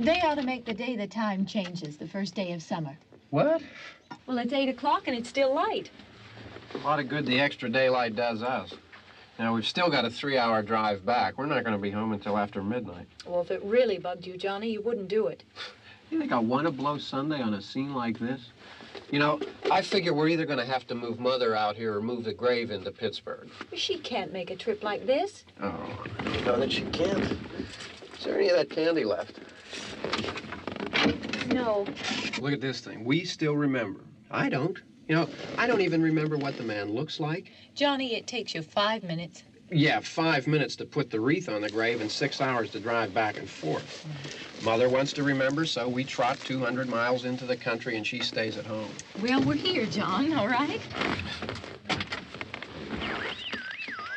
They ought to make the day the time changes, the first day of summer. What? Well, it's 8 o'clock and it's still light. A lot of good the extra daylight does us. Now, we've still got a 3-hour drive back. We're not going to be home until after midnight. Well, if it really bugged you, Johnny, you wouldn't do it. You think I want to blow Sunday on a scene like this? You know, I figure we're either going to have to move Mother out here or move the grave into Pittsburgh. She can't make a trip like this. Oh, you know that she can't. Is there any of that candy left? No. Look at this thing. We still remember. I don't. You know, I don't even remember what the man looks like. Johnny, it takes you 5 minutes. Yeah, 5 minutes to put the wreath on the grave and 6 hours to drive back and forth. Mother wants to remember, so we trot 200 miles into the country and she stays at home. Well, we're here, John, all right?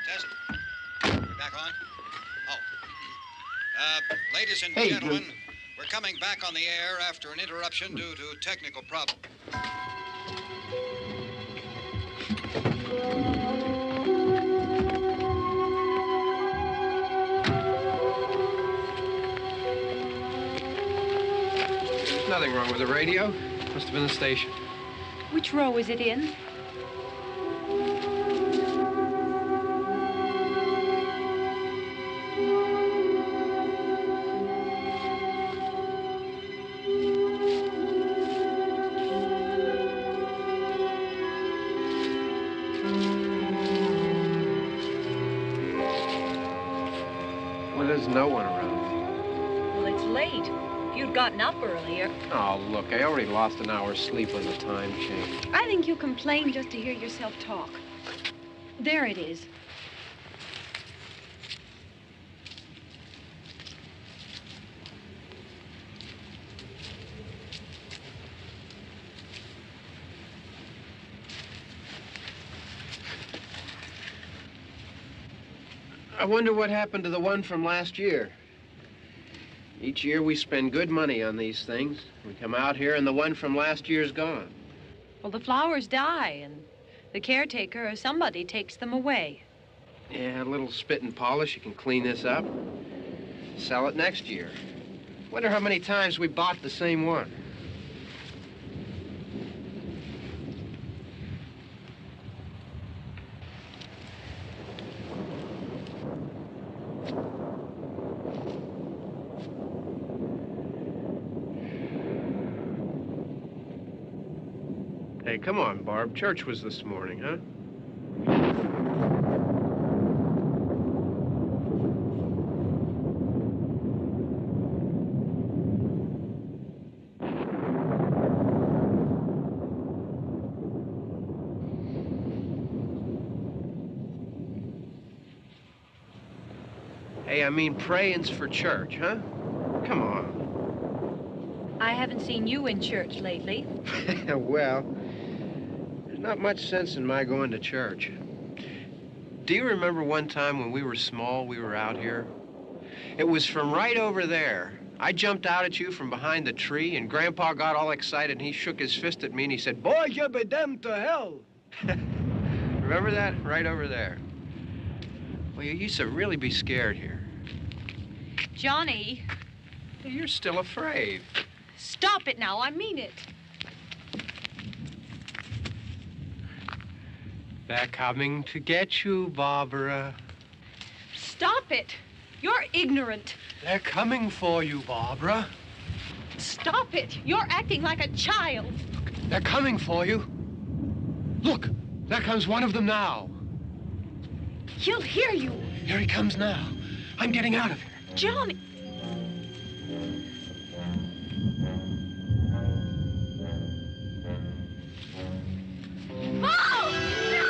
Test. We're back on? Oh. Ladies and gentlemen, we're coming back on the air after an interruption due to technical problem. There's nothing wrong with the radio. Must have been the station. Which row is it in? Well, there's no one around. Well, it's late. If you'd gotten up earlier. Oh, look, I already lost an hour's sleep when the time changed. I think you complain just to hear yourself talk. There it is. I wonder what happened to the one from last year. Each year we spend good money on these things. We come out here and the one from last year's gone. Well, the flowers die, and the caretaker or somebody takes them away. Yeah, a little spit and polish, you can clean this up. Sell it next year. Wonder how many times we bought the same one. Hey, come on, Barb. Church was this morning, huh? Hey, I mean, praying's for church, huh? Come on. I haven't seen you in church lately. Well, there's not much sense in my going to church. Do you remember one time when we were small, we were out here? It was from right over there. I jumped out at you from behind the tree, and Grandpa got all excited, and he shook his fist at me, and he said, "Boy, you be damned to hell." Remember that? Right over there. Well, you used to really be scared here. Johnny, You're still afraid. stop it now. I mean it. They're coming to get you, Barbara. Stop it. You're ignorant. They're coming for you, Barbara. Stop it. You're acting like a child. They're coming for you. Look, there comes one of them now. He'll hear you. Here he comes now. I'm getting out of here. Johnny. Oh! No!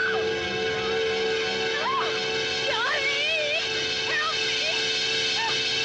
No! Johnny! Help me!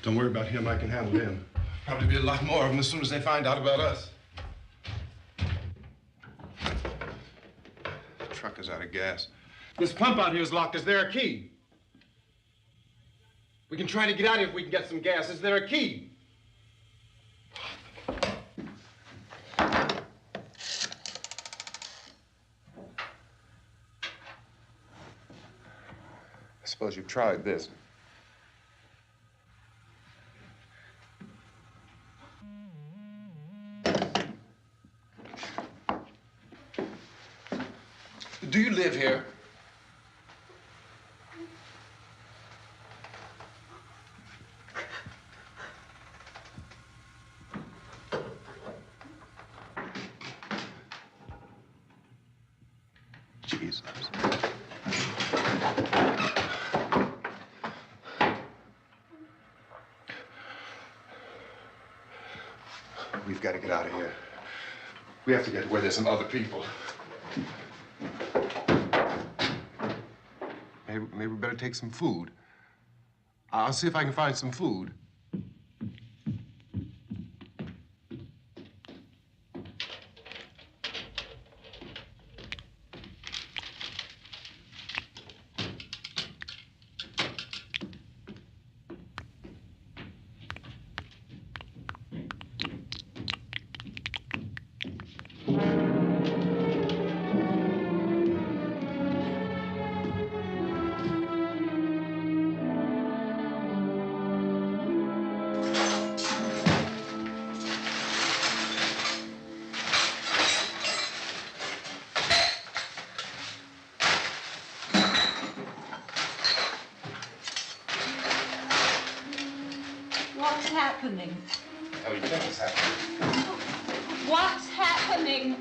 Don't worry about him. I can handle him. Probably be a lot more of them as soon as they find out about us. The truck is out of gas. This pump out here is locked. Is there a key? We can try to get out of here if we can get some gas. Is there a key? I suppose you've tried this. Do you live here? Jesus. We've got to get out of here. We have to get to where there's some other people. Maybe we better take some food. I'll see if I can find some food. What's happening? How do you think it's happening? What's happening?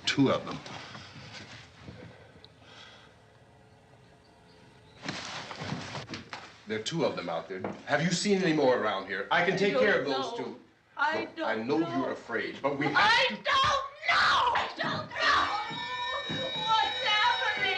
Two of them. There are two of them out there. Have you seen any more around here? I can take care of those two. I don't I know you're afraid, but we have to... I don't know! I don't know! What's happening?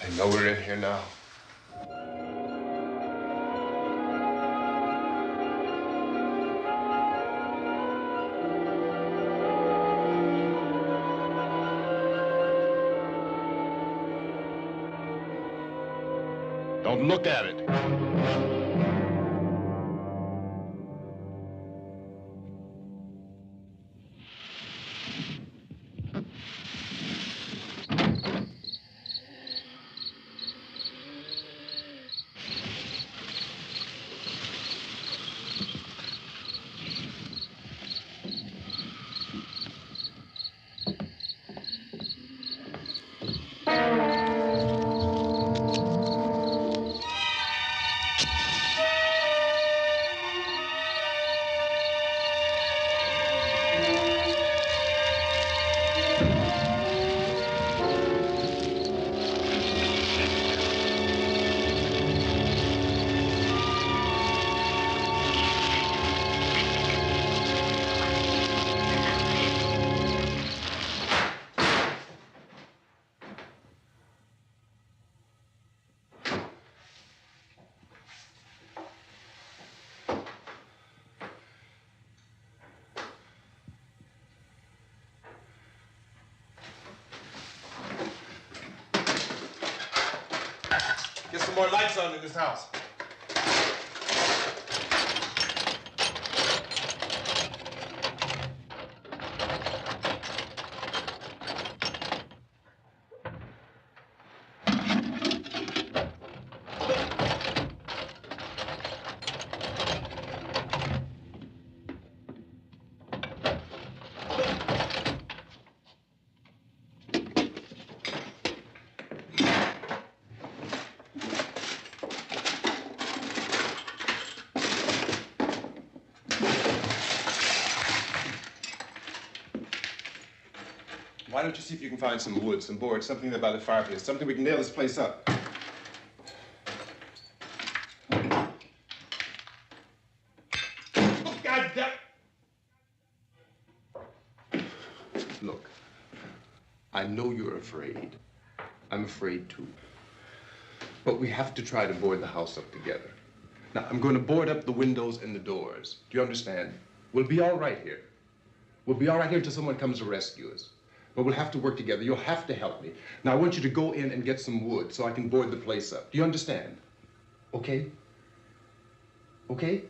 They know we're in here now. Don't look at it. Get some more lights on in this house. Why don't you see if you can find some wood, some boards, something about the fireplace, something we can nail this place up. Oh, God damn. Look, I know you're afraid. I'm afraid too. But we have to try to board the house up together. Now, I'm going to board up the windows and the doors. Do you understand? We'll be all right here. We'll be all right here until someone comes to rescue us. But we'll have to work together. You'll have to help me. Now, I want you to go in and get some wood so I can board the place up. Do you understand? Okay? Okay?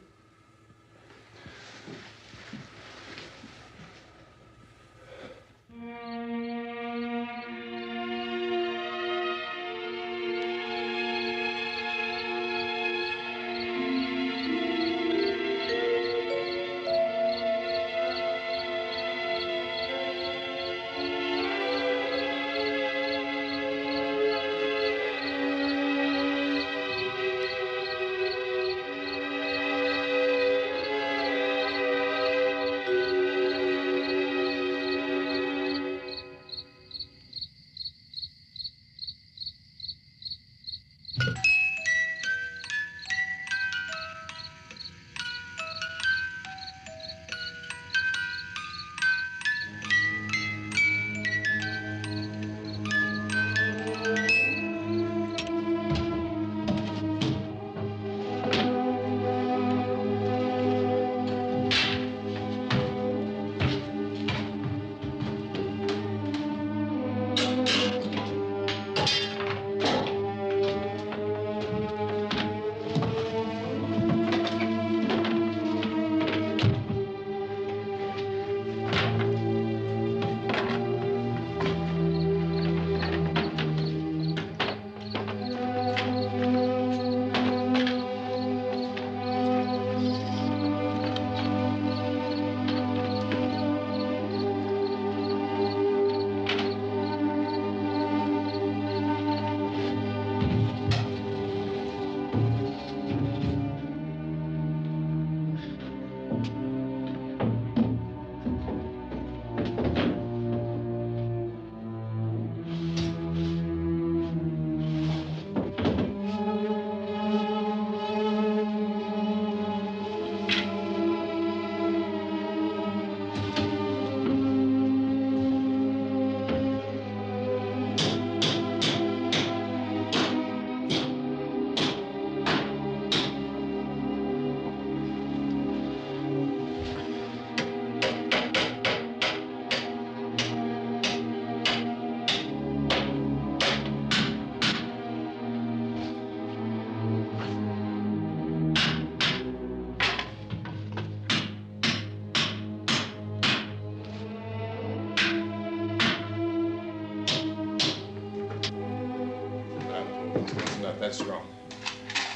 That's wrong.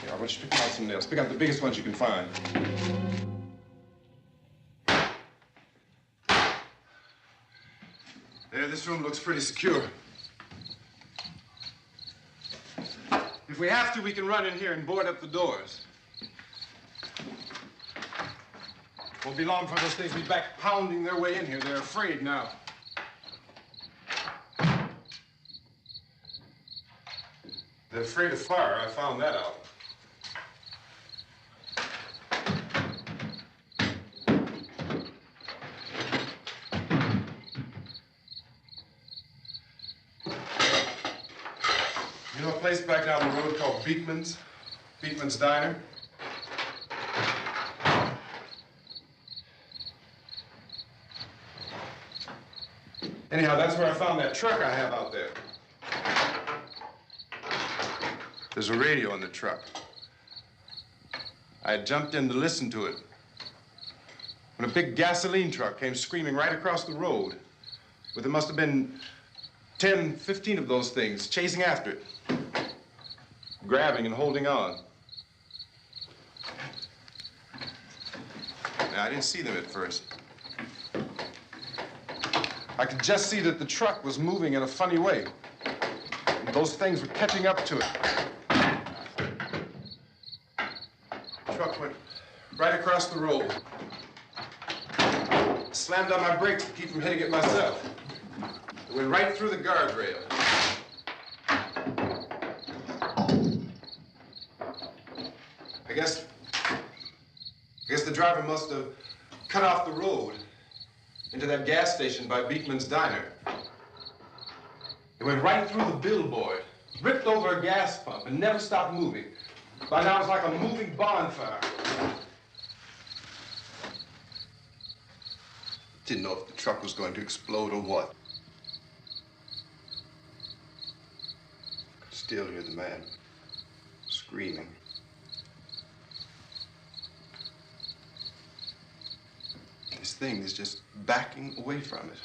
Here, I want you to pick out some nails. Pick out the biggest ones you can find. There, this room looks pretty secure. If we have to, we can run in here and board up the doors. Won't be long for those things be back pounding their way in here. They're afraid now. They're afraid of fire. I found that out. You know a place back down the road called Beekman's? Beekman's Diner? Anyhow, that's where I found that truck I have out there. There's a radio in the truck. I had jumped in to listen to it when a big gasoline truck came screaming right across the road. But there must have been 10, 15 of those things chasing after it, grabbing and holding on. Now, I didn't see them at first. I could just see that the truck was moving in a funny way. And those things were catching up to it. The truck went right across the road. Slammed on my brakes to keep from hitting it myself. It went right through the guardrail. I guess the driver must have cut off the road into that gas station by Beekman's Diner. It went right through the billboard, ripped over a gas pump, and never stopped moving. By now, it's like a moving bonfire. Didn't know if the truck was going to explode or what. Could still hear the man screaming. This thing is just backing away from it.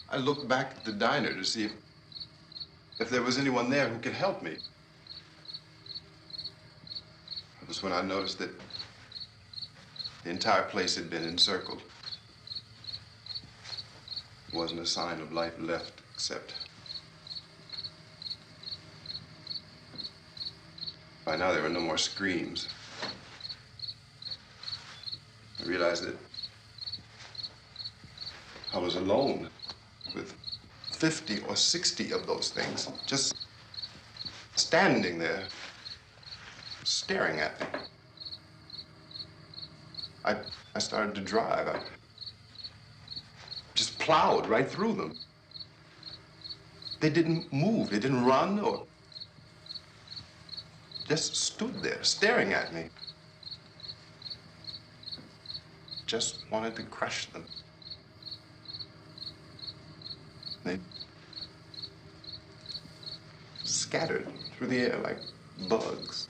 I looked back at the diner to see if there was anyone there who could help me. It was when I noticed that the entire place had been encircled. There wasn't a sign of life left except by now there were no more screams. I realized that I was alone with 50 or 60 of those things, just standing there, staring at me. I started to drive. I just plowed right through them. They didn't move, they didn't run or just stood there, staring at me. Just wanted to crush them. They scattered through the air like bugs.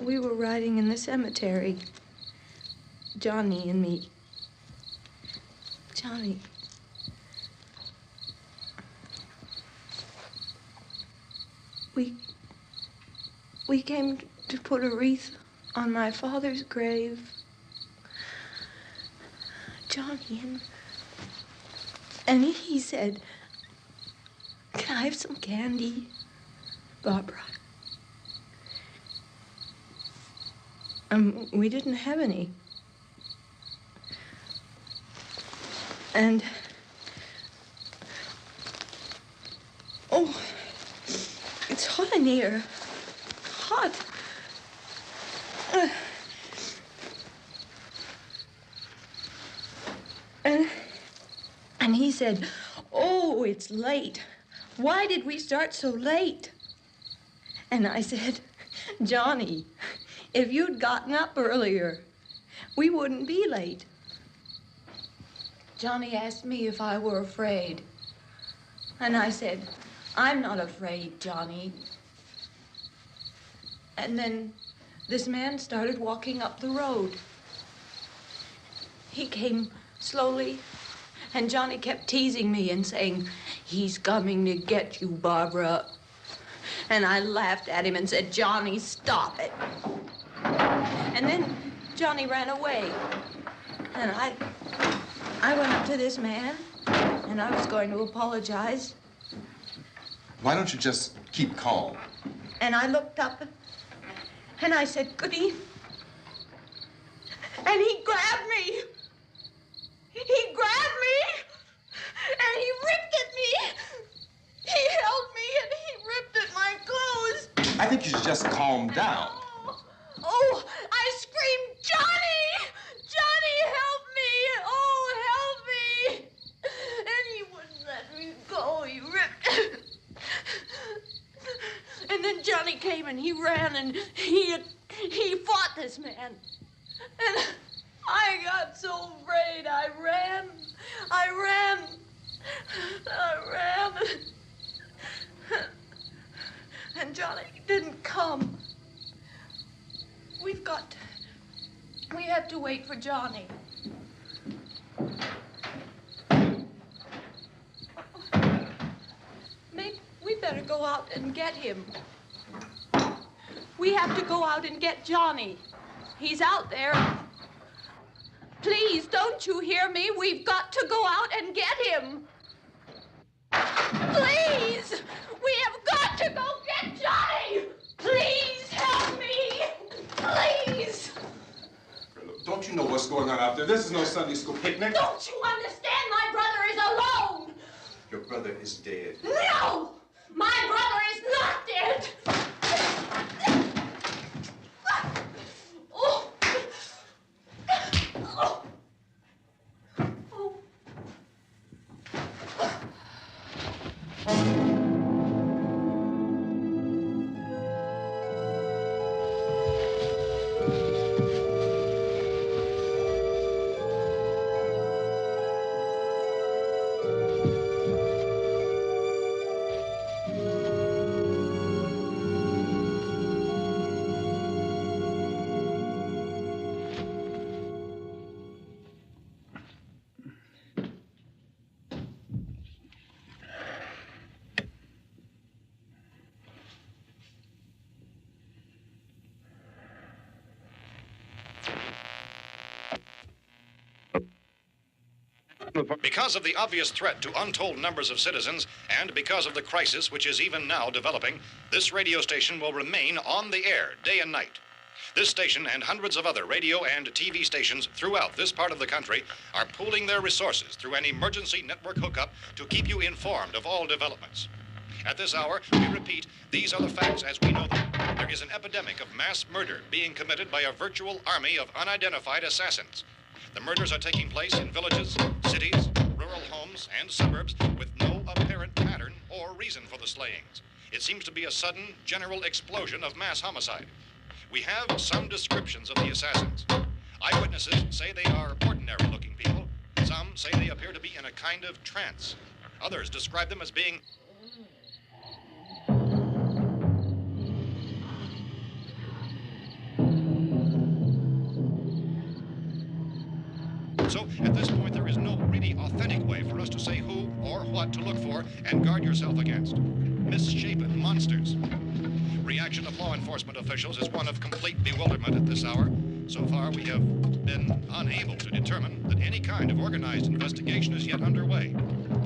We were riding in the cemetery, Johnny and me. Johnny. We came to put a wreath on my father's grave. Johnny, and he said, "Can I have some candy, Barbara?" We didn't have any. And, oh, it's hot in here. Hot. And he said, "Oh, it's late. Why did we start so late?" And I said, "Johnny, if you'd gotten up earlier, we wouldn't be late." Johnny asked me if I were afraid. And I said, "I'm not afraid, Johnny." And then this man started walking up the road. He came slowly And Johnny kept teasing me and saying, "He's coming to get you, Barbara." And I laughed at him and said, "Johnny, stop it." And then Johnny ran away. And I went up to this man, and I was going to apologize. Why don't you just keep calm? And I looked up, and I said, "Good evening." And he grabbed me. He grabbed me, and he ripped at me. He held me, and he ripped at my clothes. I think you should just calm down. Oh, I screamed, "Johnny! Johnny, help me! Oh, help me!" And he wouldn't let me go. He ripped. And then Johnny came and he ran and he fought this man. And I got so afraid. I ran. And Johnny didn't come. We have to wait for Johnny. Maybe we better go out and get him. We have to go out and get Johnny. He's out there. Please, don't you hear me? We've got to go out and get him. Please! We have got to go get Johnny! Please help me! Please! Don't you know what's going on out there? This is no Sunday school picnic. Don't you understand? My brother is alone! Your brother is dead. No! My brother is not dead! Oh. Oh. Because of the obvious threat to untold numbers of citizens, and because of the crisis which is even now developing, this radio station will remain on the air day and night. This station and hundreds of other radio and TV stations throughout this part of the country are pooling their resources through an emergency network hookup to keep you informed of all developments. At this hour, we repeat, these are the facts as we know them. There is an epidemic of mass murder being committed by a virtual army of unidentified assassins. The murders are taking place in villages, cities, rural homes, and suburbs with no apparent pattern or reason for the slayings. It seems to be a sudden, general explosion of mass homicide. We have some descriptions of the assassins. Eyewitnesses say they are ordinary-looking people. Some say they appear to be in a kind of trance. Others describe them as being So, at this point, there is no really authentic way for us to say who or what to look for and guard yourself against. Misshapen monsters. Reaction of law enforcement officials is one of complete bewilderment at this hour. So far, we have been unable to determine that any kind of organized investigation is yet underway.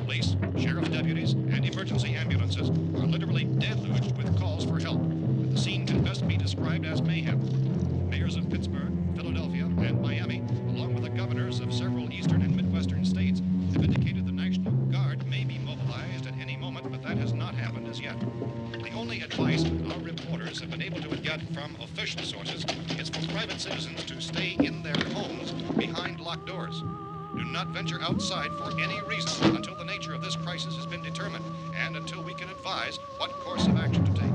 Police, sheriff's deputies, and emergency ambulances are literally deluged with calls for help. But the scene can best be described as mayhem. Mayors of Pittsburgh, Philadelphia, and Miami, along with the governors of several eastern and midwestern states, have indicated the National Guard may be mobilized at any moment, but that has not happened as yet. The only advice our reporters have been able to get from official sources is for private citizens to stay in their homes behind locked doors. Do not venture outside for any reason until the nature of this crisis has been determined and until we can advise what course of action to take.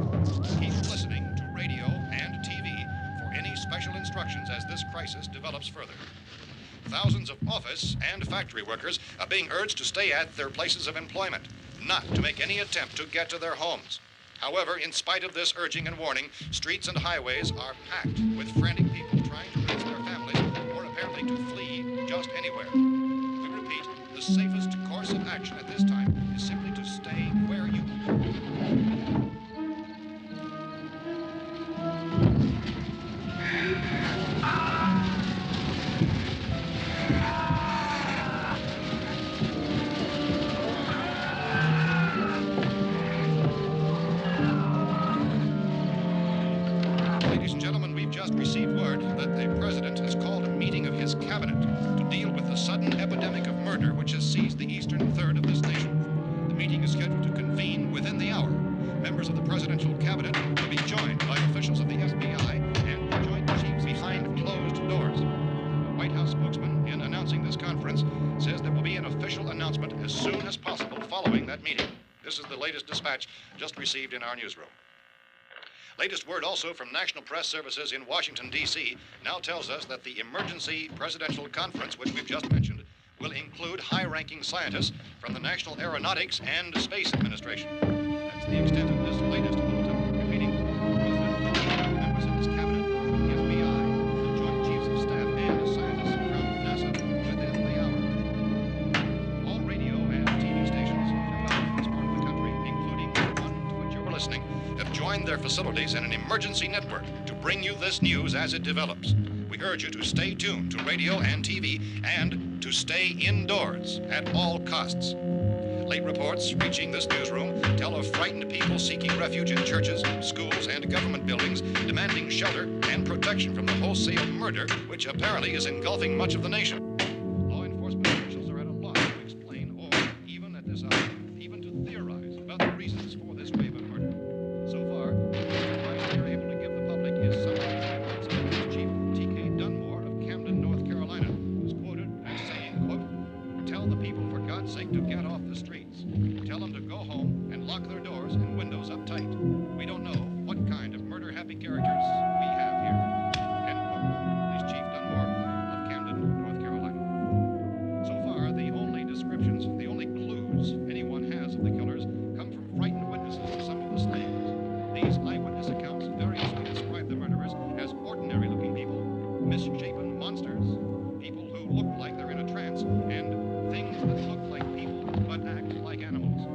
Keep listening to radio and TV for any special instructions as this crisis develops further. Thousands of office and factory workers are being urged to stay at their places of employment, not to make any attempt to get to their homes. However, in spite of this urging and warning, streets and highways are packed with frantic people trying to reach their families or apparently to flee just anywhere. We repeat, the safest course of action at this time is simply to stay where you are. Ladies and gentlemen, we've just received word that the president has called a meeting of his cabinet to deal with the sudden epidemic of murder which has seized the eastern third of this nation. The meeting is scheduled to convene within the hour. Members of the presidential cabinet will be joined by officials of the FBI and joint chiefs behind closed doors. A White House spokesman, in announcing this conference, says there will be an official announcement as soon as possible following that meeting. This is the latest dispatch just received in our newsroom. Latest word also from National Press Services in Washington, D.C. now tells us that the emergency presidential conference, which we've just mentioned, will include high-ranking scientists from the National Aeronautics and Space Administration. That's the extent of this latest bulletin, repeating President, members of his cabinet, the FBI, the Joint Chiefs of Staff, and scientists from NASA within the hour. All radio and TV stations throughout this part of the country, including the one to which you're listening, have joined their facilities in an emergency network to bring you this news as it develops. We urge you to stay tuned to radio and TV and to stay indoors at all costs. Late reports reaching this newsroom tell of frightened people seeking refuge in churches, schools, and government buildings, demanding shelter and protection from the wholesale murder which apparently is engulfing much of the nation. Law enforcement officials are at a loss to explain or, even at this hour, even to theorize about the reasons for this wave of murder. So far, the advice we are able to give the public is summary reports of Police Chief T.K. Dunmore of Camden, North Carolina, who's quoted as saying, quote, "Tell the people for God's sake to get off the streets. Tell them to go home and lock their doors and windows up tight. We don't know what kind of murder-happy characters we have here." End quote. Police Chief Dunmore of Camden, North Carolina. So far, the only descriptions, the only clues anyone has of the killers come from frightened witnesses of some of the slayings. These eyewitness accounts variously describe the murderers as ordinary-looking people, misshapen monsters, people who look like they're in a trance, and things that look like people but act like animals.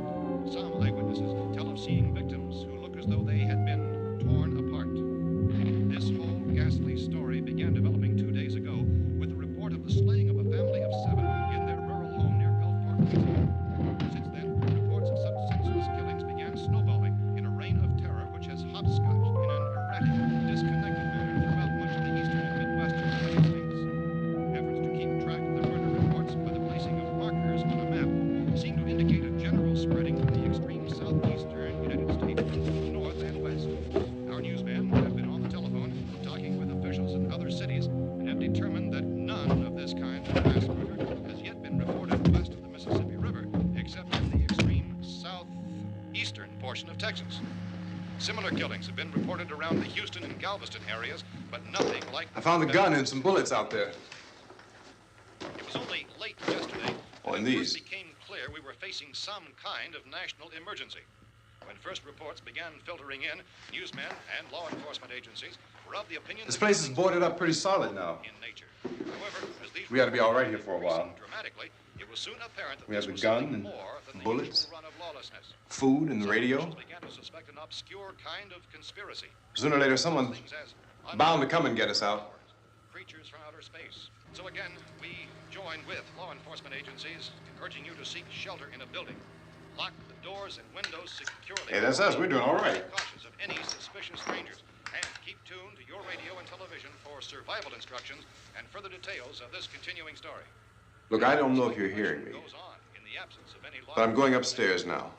Some eyewitnesses tell of seeing victims who look as though they had been torn apart. This whole ghastly story began developing 2 days ago with the report of the slaying of a family of 7 in their rural home near Gulfport, Louisiana. Since then, reports of such senseless killings began snowballing in a reign of terror which has hopscotched in an erratic, disconnected manner throughout much of the eastern and midwestern United States. Efforts to keep track of the murder reports by the placing of markers on a map seem to indicate a general spreading from the extreme southeastern United States to the north and west. Our newsmen have been on the telephone talking with officials in other cities and have determined that none of this kind of mass murder has yet been reported west of the Mississippi River, except in the extreme southeastern portion of Texas. Similar killings have been reported around the Houston and Galveston areas, but nothing like I found the gun and some bullets out there. It was only late yesterday Oh, when and it these. first became clear we were facing some kind of national emergency. When first reports began filtering in, newsmen and law enforcement agencies were of the opinion This that place is killings boarded up pretty solid now. in nature. However, as these We ought to be all right reports here for a increased while. Dramatically, it was soon apparent that We this have the was gun something and more than the bullets, usual run of lawlessness. Food and the Some radio. officials began to suspect an obscure kind of conspiracy. Sooner or later, someone's Things as bound to come and get us out. creatures from outer space. So again, we join with law enforcement agencies, urging you to seek shelter in a building. Lock the doors and windows securely. Hey, that's us. We're doing all right. Cautious of any suspicious strangers. And keep tuned to your radio and television for survival instructions and further details of this continuing story. Look, I don't know if you're hearing me, Goes on in the absence of any law. but I'm going upstairs now.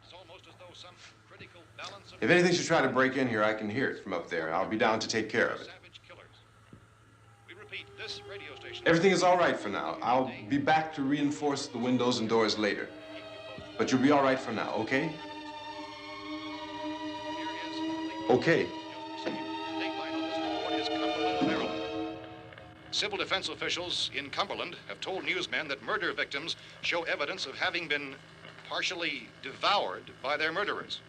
It's almost as though some critical balance of If anything should try to break in here, I can hear it from up there. I'll be down to take care of it. savage killers. We repeat, this radio station. Everything is all right for now. I'll be back to reinforce the windows and doors later. But you'll be all right for now, okay? Okay. Civil defense officials in Cumberland have told newsmen that murder victims show evidence of having been partially devoured by their murderers.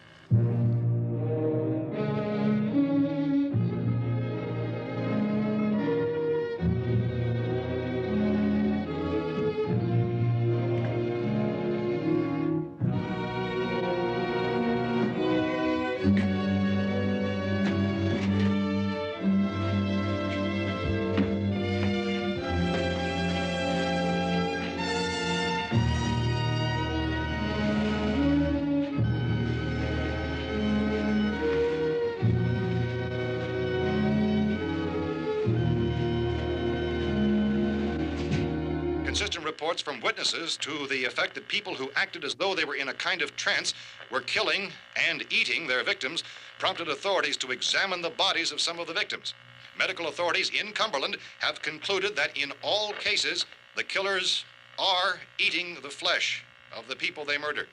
Consistent reports from witnesses to the effect that people who acted as though they were in a kind of trance were killing and eating their victims prompted authorities to examine the bodies of some of the victims. Medical authorities in Cumberland have concluded that in all cases, the killers are eating the flesh of the people they murdered.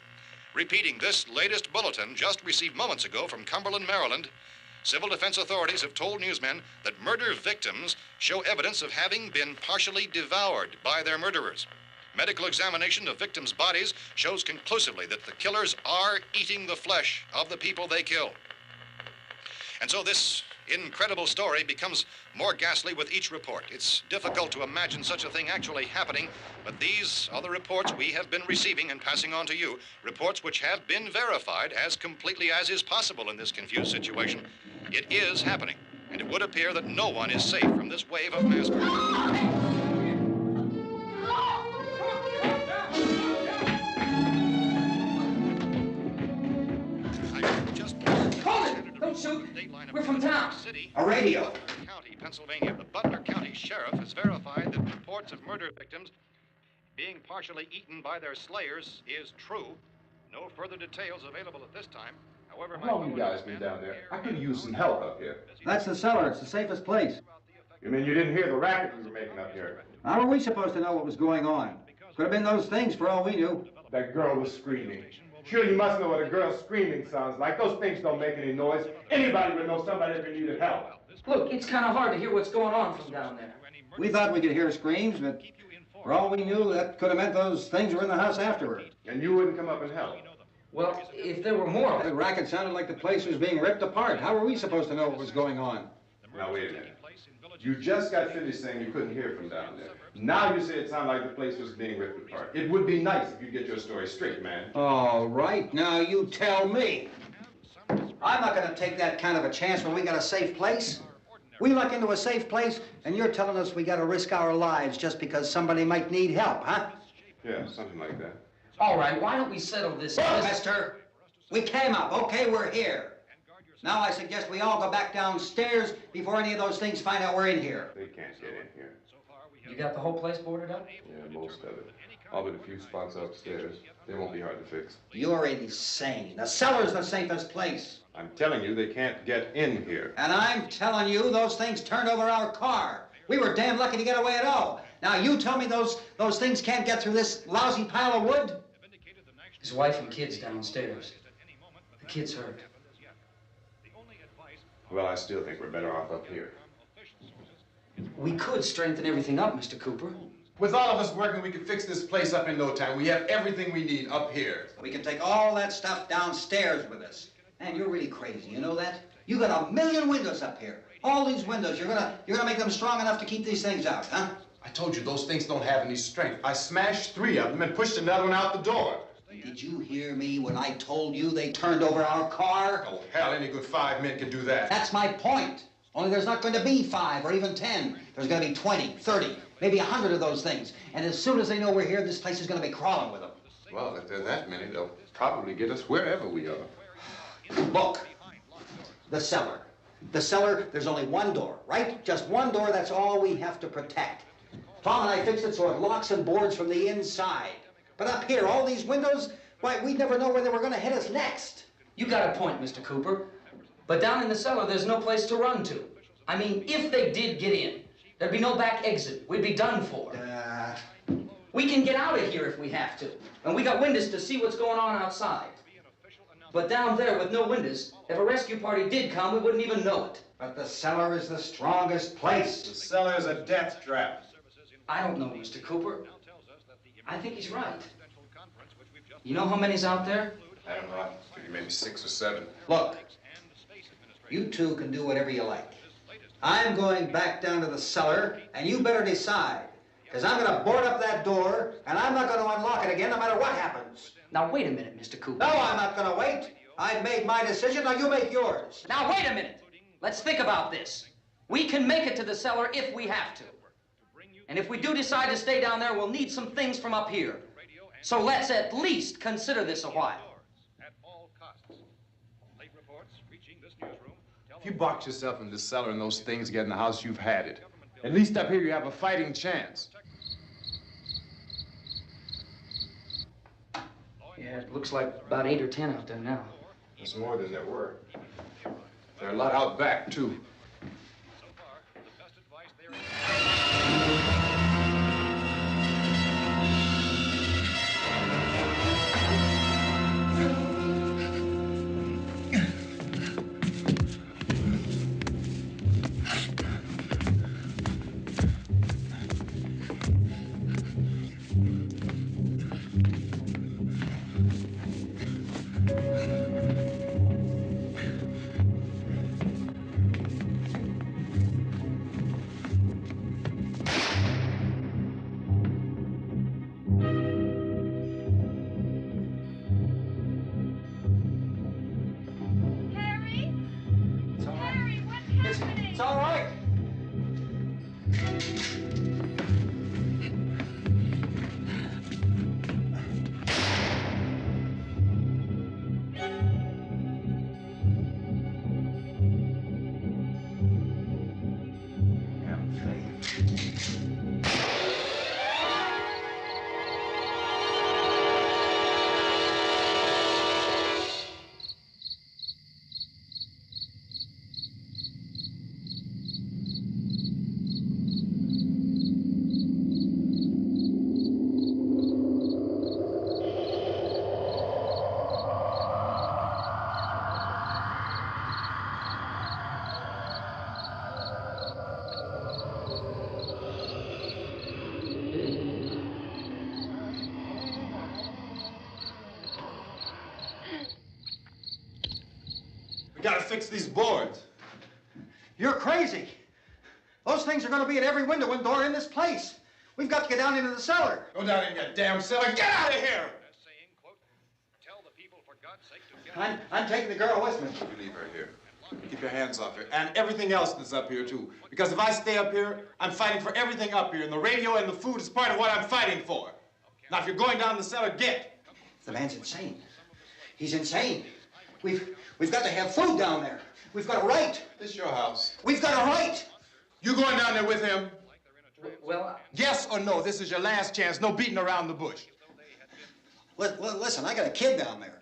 Repeating this latest bulletin just received moments ago from Cumberland, Maryland, civil defense authorities have told newsmen that murder victims show evidence of having been partially devoured by their murderers. Medical examination of victims' bodies shows conclusively that the killers are eating the flesh of the people they kill. And so this incredible story becomes more ghastly with each report. It's difficult to imagine such a thing actually happening, but these are the reports we have been receiving and passing on to you, reports which have been verified as completely as is possible in this confused situation. It is happening, and it would appear that no one is safe from this wave of mass murder. Don't shoot. We're from town. A radio. County, Pennsylvania. The Butler County Sheriff has verified that reports of murder victims being partially eaten by their slayers is true. No further details available at this time. However, How long you guys been down there? I could use some help up here. That's the cellar. It's the safest place. You mean you didn't hear the racket we were making up here? How are we supposed to know what was going on? Could have been those things for all we knew. That girl was screaming. Sure, you must know what a girl screaming sounds like. Those things don't make any noise. Anybody would know somebody ever needed help. Look, it's kind of hard to hear what's going on from down there. We thought we could hear screams, but for all we knew, that could have meant those things were in the house afterward. And you wouldn't come up and help? Well, if there were more... The racket sounded like the place was being ripped apart. How were we supposed to know what was going on? Now, wait a minute. You just got finished saying you couldn't hear from down there. Now you say it sounded like the place was being ripped apart. It would be nice if you get your story straight, man. All right, now you tell me. I'm not going to take that kind of a chance when we got a safe place. We luck into a safe place, and you're telling us we got to risk our lives just because somebody might need help, huh? Yeah, something like that. All right, why don't we settle this? Look, mister, we came up. Okay, we're here. Now I suggest we all go back downstairs before any of those things find out we're in here. They can't get in here. You got the whole place boarded up? Yeah, most of it. All but a few spots upstairs. They won't be hard to fix. You're insane. The cellar's the safest place. I'm telling you, they can't get in here. And I'm telling you, those things turned over our car. We were damn lucky to get away at all. Now you tell me those things can't get through this lousy pile of wood? His wife and kids downstairs. The kid's hurt. Well, I still think we're better off up here. We could strengthen everything up, Mr. Cooper. With all of us working, we can fix this place up in no time. We have everything we need up here. We can take all that stuff downstairs with us. Man, you're really crazy, you know that? You got 1 million windows up here. All these windows, you're gonna make them strong enough to keep these things out, huh? I told you, those things don't have any strength. I smashed 3 of them and pushed another one out the door. Did you hear me when I told you they turned over our car? Oh, hell, any good 5 men can do that. That's my point. Only there's not going to be 5 or even 10. There's going to be 20, 30, maybe 100 of those things. And as soon as they know we're here, this place is going to be crawling with them. Well, if there are that many, they'll probably get us wherever we are. Look, the cellar. The cellar, there's only one door, right? Just one door, that's all we have to protect. Tom and I fixed it so it locks and boards from the inside. But up here, all these windows, why, we'd never know where they were going to hit us next. You got a point, Mr. Cooper. But down in the cellar, there's no place to run to. I mean, if they did get in, there'd be no back exit. We'd be done for. We can get out of here if we have to. And we got windows to see what's going on outside. But down there with no windows, if a rescue party did come, we wouldn't even know it. But the cellar is the strongest place. The cellar is a death trap. I don't know, Mr. Cooper. I think he's right. You know how many's out there? I don't know. Maybe 6 or 7. Look, you two can do whatever you like. I'm going back down to the cellar, and you better decide. Because I'm going to board up that door, and I'm not going to unlock it again no matter what happens. Now, wait a minute, Mr. Cooper. No, I'm not going to wait. I made my decision, now you make yours. Now, wait a minute. Let's think about this. We can make it to the cellar if we have to. And if we do decide to stay down there, we'll need some things from up here. So let's at least consider this a while. If you box yourself in the cellar and those things get in the house, you've had it. At least up here you have a fighting chance. Yeah, it looks like about 8 or 10 out there now. There's more than there were. There are a lot out back, too. It's all right. We gotta fix these boards. You're crazy. Those things are going to be at every window and door in this place. We've got to get down into the cellar. Go down in your damn cellar. Get out of here! I'm taking the girl with me. You leave her here. Keep your hands off her. And everything else that's up here, too. Because if I stay up here, I'm fighting for everything up here. And the radio and the food is part of what I'm fighting for. Now, if you're going down the cellar, get. The man's insane. He's insane. We've got to have food down there. We've got a right. This is your house. We've got a right. You going down there with him? Well, Yes or no? This is your last chance. No beating around the bush. Listen, I got a kid down there.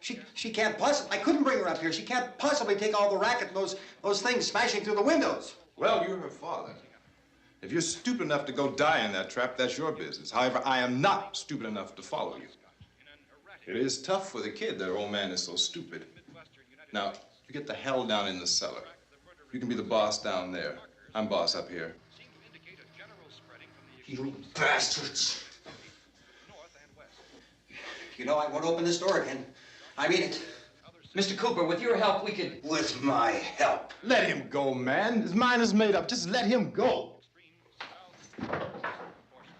She can't possibly, I couldn't bring her up here. She can't possibly take all the racket and those things smashing through the windows. Well, you're her father. If you're stupid enough to go die in that trap, that's your business. However, I am not stupid enough to follow you. It is tough for the kid that her old man is so stupid. Now, you get the hell down in the cellar. You can be the boss down there. I'm boss up here. You bastards. You know, I won't open this door again. I mean it. Mr. Cooper, with your help, we could... With my help. Let him go, man. His mind is made up. Just let him go.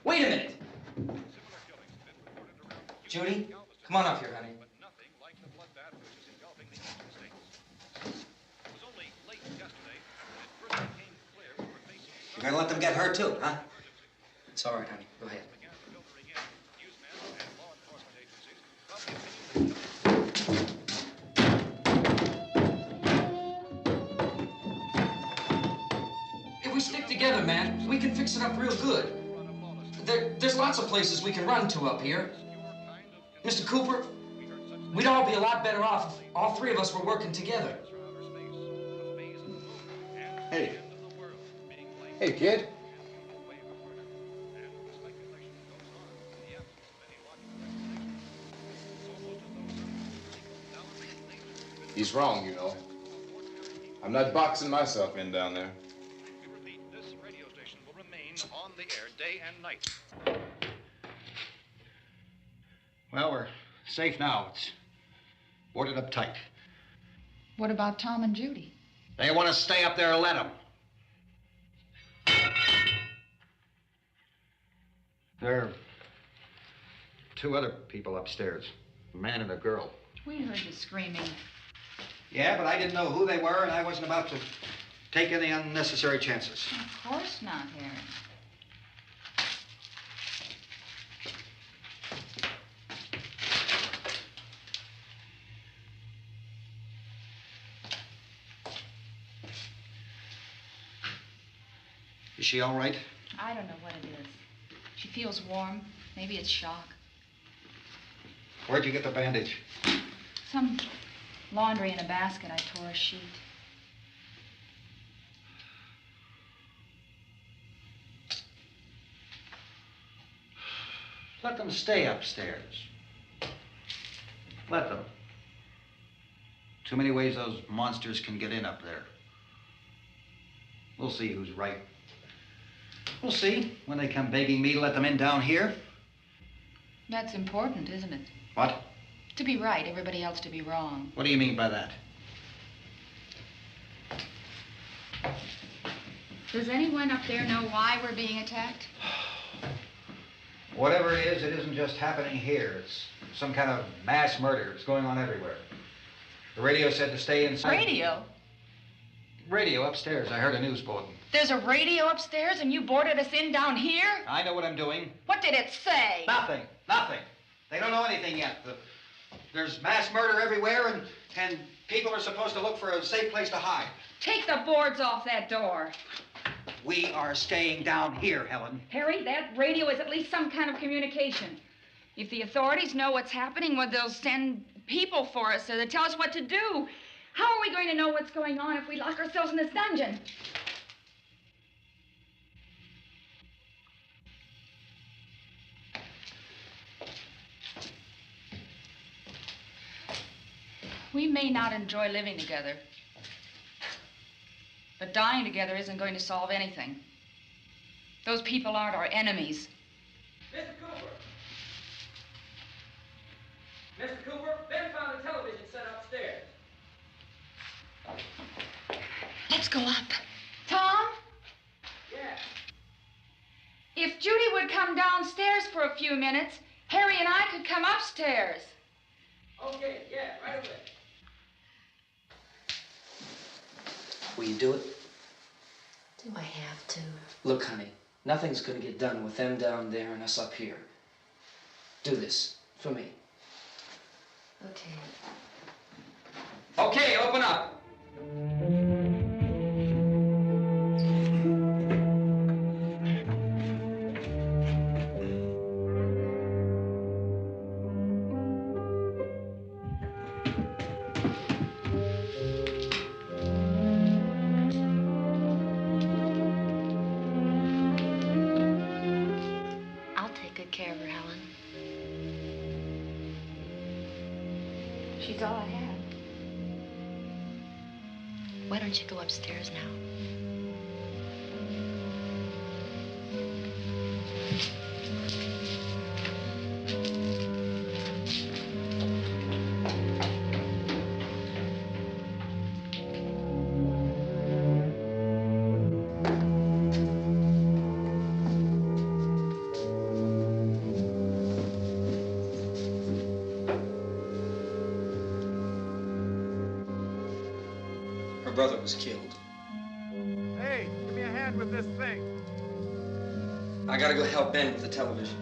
Wait a minute. Judy, come on up here, honey. You're gonna let them get hurt too, huh? It's all right, honey. Go ahead. If we stick together, man, we can fix it up real good. There's lots of places we can run to up here. Mr. Cooper, we'd all be a lot better off if all three of us were working together. Hey. Hey, kid. He's wrong, you know. I'm not boxing myself in down there. This radio station will remain on the air day and night. Well, we're safe now. It's boarded up tight. What about Tom and Judy? They want to stay up there, let them. There are two other people upstairs, a man and a girl. We heard the screaming. Yeah, but I didn't know who they were, and I wasn't about to take any unnecessary chances. Of course not, Harry. Is she all right? I don't know what it is. She feels warm. Maybe it's shock. Where'd you get the bandage? Some laundry in a basket. I tore a sheet. Let them stay upstairs. Let them. Too many ways those monsters can get in up there. We'll see who's right. We'll see when they come begging me to let them in down here. That's important, isn't it? What? To be right, everybody else to be wrong. What do you mean by that? Does anyone up there know why we're being attacked? Whatever it isn't just happening here. It's some kind of mass murder. It's going on everywhere. The radio said to stay inside. Radio? Radio upstairs. I heard a news bulletin. There's a radio upstairs and you boarded us in down here? I know what I'm doing. What did it say? Nothing. Nothing. They don't know anything yet. There's mass murder everywhere, and people are supposed to look for a safe place to hide. Take the boards off that door. We are staying down here, Helen. Harry, that radio is at least some kind of communication. If the authorities know what's happening, well, they'll send people for us to tell us what to do. How are we going to know what's going on if we lock ourselves in this dungeon? We may not enjoy living together, but dying together isn't going to solve anything. Those people aren't our enemies. Mr. Cooper! Mr. Cooper, Ben found the television set upstairs. Let's go up. Tom? Yeah. If Judy would come downstairs for a few minutes, Harry and I could come upstairs. Okay, yeah, right away. Will you do it? Do I have to? Look, honey, nothing's gonna get done with them down there and us up here. Do this for me. Okay. Okay, open up. I'll take good care of her, Helen. She's all I have. Why don't you go upstairs now? Her brother was killed. Hey, give me a hand with this thing. I gotta go help Ben with the television.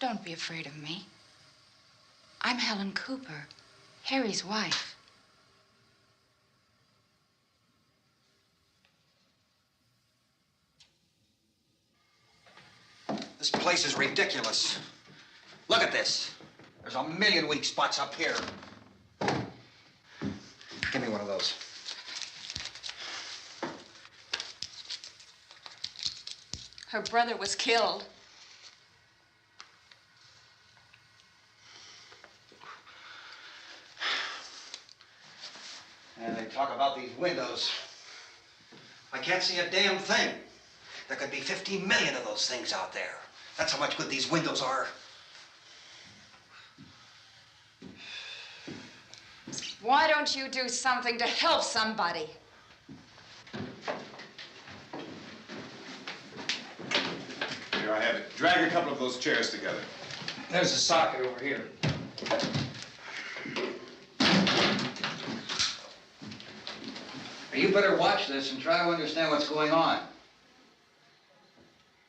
Don't be afraid of me. I'm Helen Cooper, Harry's wife. This place is ridiculous. Look at this. There's a million weak spots up here. of those. Her brother was killed. And they talk about these windows. I can't see a damn thing. There could be 15 million of those things out there. That's how much good these windows are. Why don't you do something to help somebody? Here, I have it. Drag a couple of those chairs together. There's a socket over here. You better watch this and try to understand what's going on.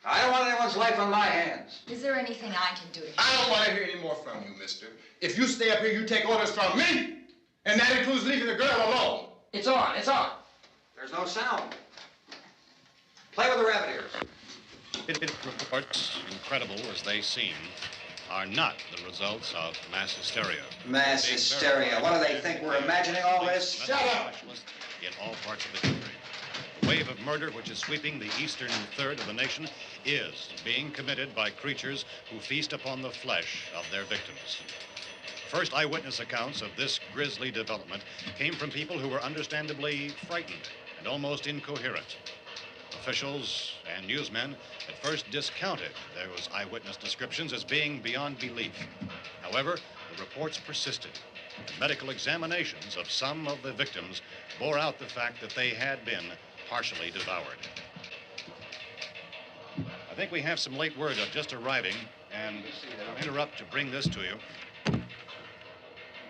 I don't want anyone's life on my hands. Is there anything I can do to help? I don't want to hear any more from you, mister. If you stay up here, you take orders from me. And that includes leaving the girl alone. It's on, it's on. There's no sound. Play with the rabbit ears. Reports, incredible as they seem, are not the results of mass hysteria. Mass hysteria. What do they think? We're imagining all this? Shut up! In all parts of the country. The wave of murder which is sweeping the eastern third of the nation is being committed by creatures who feast upon the flesh of their victims. First eyewitness accounts of this grisly development came from people who were understandably frightened and almost incoherent. Officials and newsmen at first discounted those eyewitness descriptions as being beyond belief. However, the reports persisted. And medical examinations of some of the victims bore out the fact that they had been partially devoured. I think we have some late word just arriving, and I'll interrupt to bring this to you.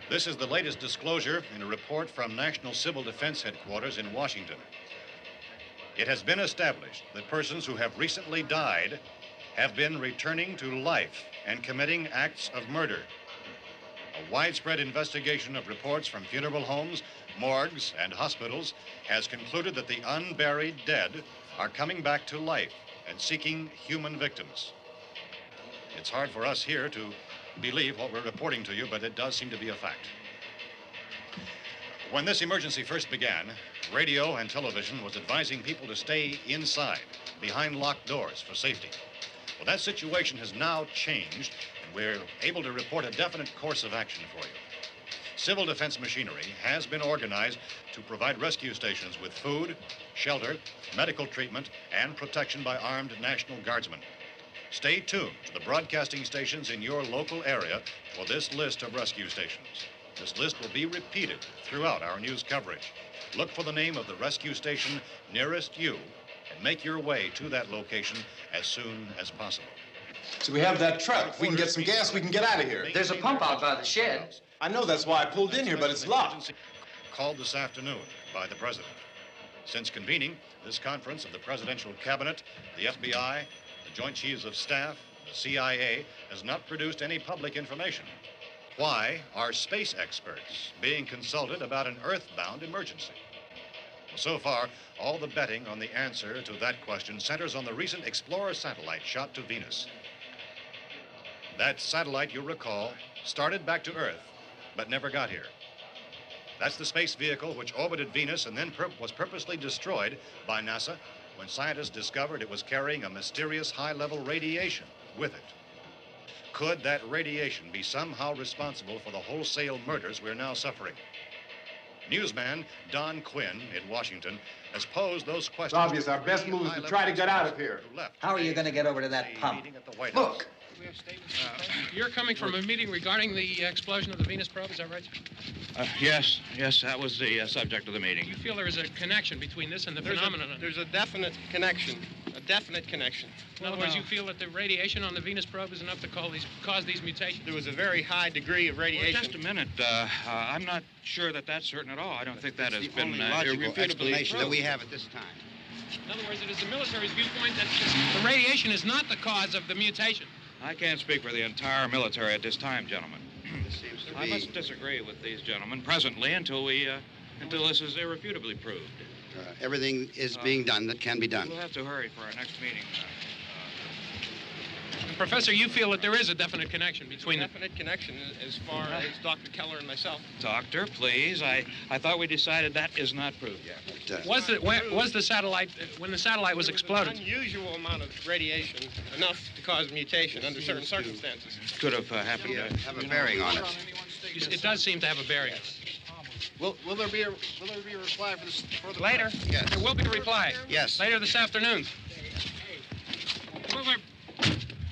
This is the latest disclosure in a report from National Civil Defense Headquarters in Washington. It has been established that persons who have recently died have been returning to life and committing acts of murder. A widespread investigation of reports from funeral homes, morgues, and hospitals has concluded that the unburied dead are coming back to life and seeking human victims. It's hard for us here to believe what we're reporting to you, but it does seem to be a fact. When this emergency first began, radio and television was advising people to stay inside, behind locked doors for safety. Well, that situation has now changed, and we're able to report a definite course of action for you. Civil defense machinery has been organized to provide rescue stations with food, shelter, medical treatment, and protection by armed National Guardsmen. Stay tuned to the broadcasting stations in your local area for this list of rescue stations. This list will be repeated throughout our news coverage. Look for the name of the rescue station nearest you and make your way to that location as soon as possible. So we have that truck. If we can get some gas, we can get out of here. There's a pump out by the shed. I know, that's why I pulled in here, but it's locked. Called this afternoon by the president. Since convening this conference of the presidential cabinet, the FBI, the Joint Chiefs of Staff, the CIA has not produced any public information. Why are space experts being consulted about an earthbound emergency? Well, so far, all the betting on the answer to that question centers on the recent Explorer satellite shot to Venus. That satellite, you'll recall, started back to Earth, but never got here. That's the space vehicle which orbited Venus and then was purposely destroyed by NASA when scientists discovered it was carrying a mysterious high-level radiation with it. Could that radiation be somehow responsible for the wholesale murders we're now suffering? Newsman Don Quinn in Washington has posed those questions. It's obvious our best move is to try to get out of here. How are you going to get over to that pump? Look! You're coming from a meeting regarding the explosion of the Venus probe, is that right? Yes, that was the subject of the meeting. You feel there is a connection between this and the phenomenon? There's a definite connection. In other words, you feel that the radiation on the Venus probe is enough to cause these mutations? There was a very high degree of radiation. Well, just a minute. I'm not sure that that's certain at all. I don't think that has been logical explanation that we have at this time. In other words, it is the military's viewpoint that the radiation is not the cause of the mutation. I can't speak for the entire military at this time, gentlemen. This seems to be... I must disagree with these gentlemen presently until this is irrefutably proved. Everything is being done that can be done. We'll have to hurry for our next meeting. Professor, you feel that there is a definite connection between the... Definite connection as far as Dr. Keller and myself. Doctor, please. I thought we decided that is not proved yet. Was the satellite, when the satellite was exploded? An unusual amount of radiation, enough to cause mutation under certain circumstances. Could have happened. Have a bearing on it. It does seem to have a bearing. Will there be a reply for this further? Later? Yes. There will be a reply. Yes. Later this afternoon.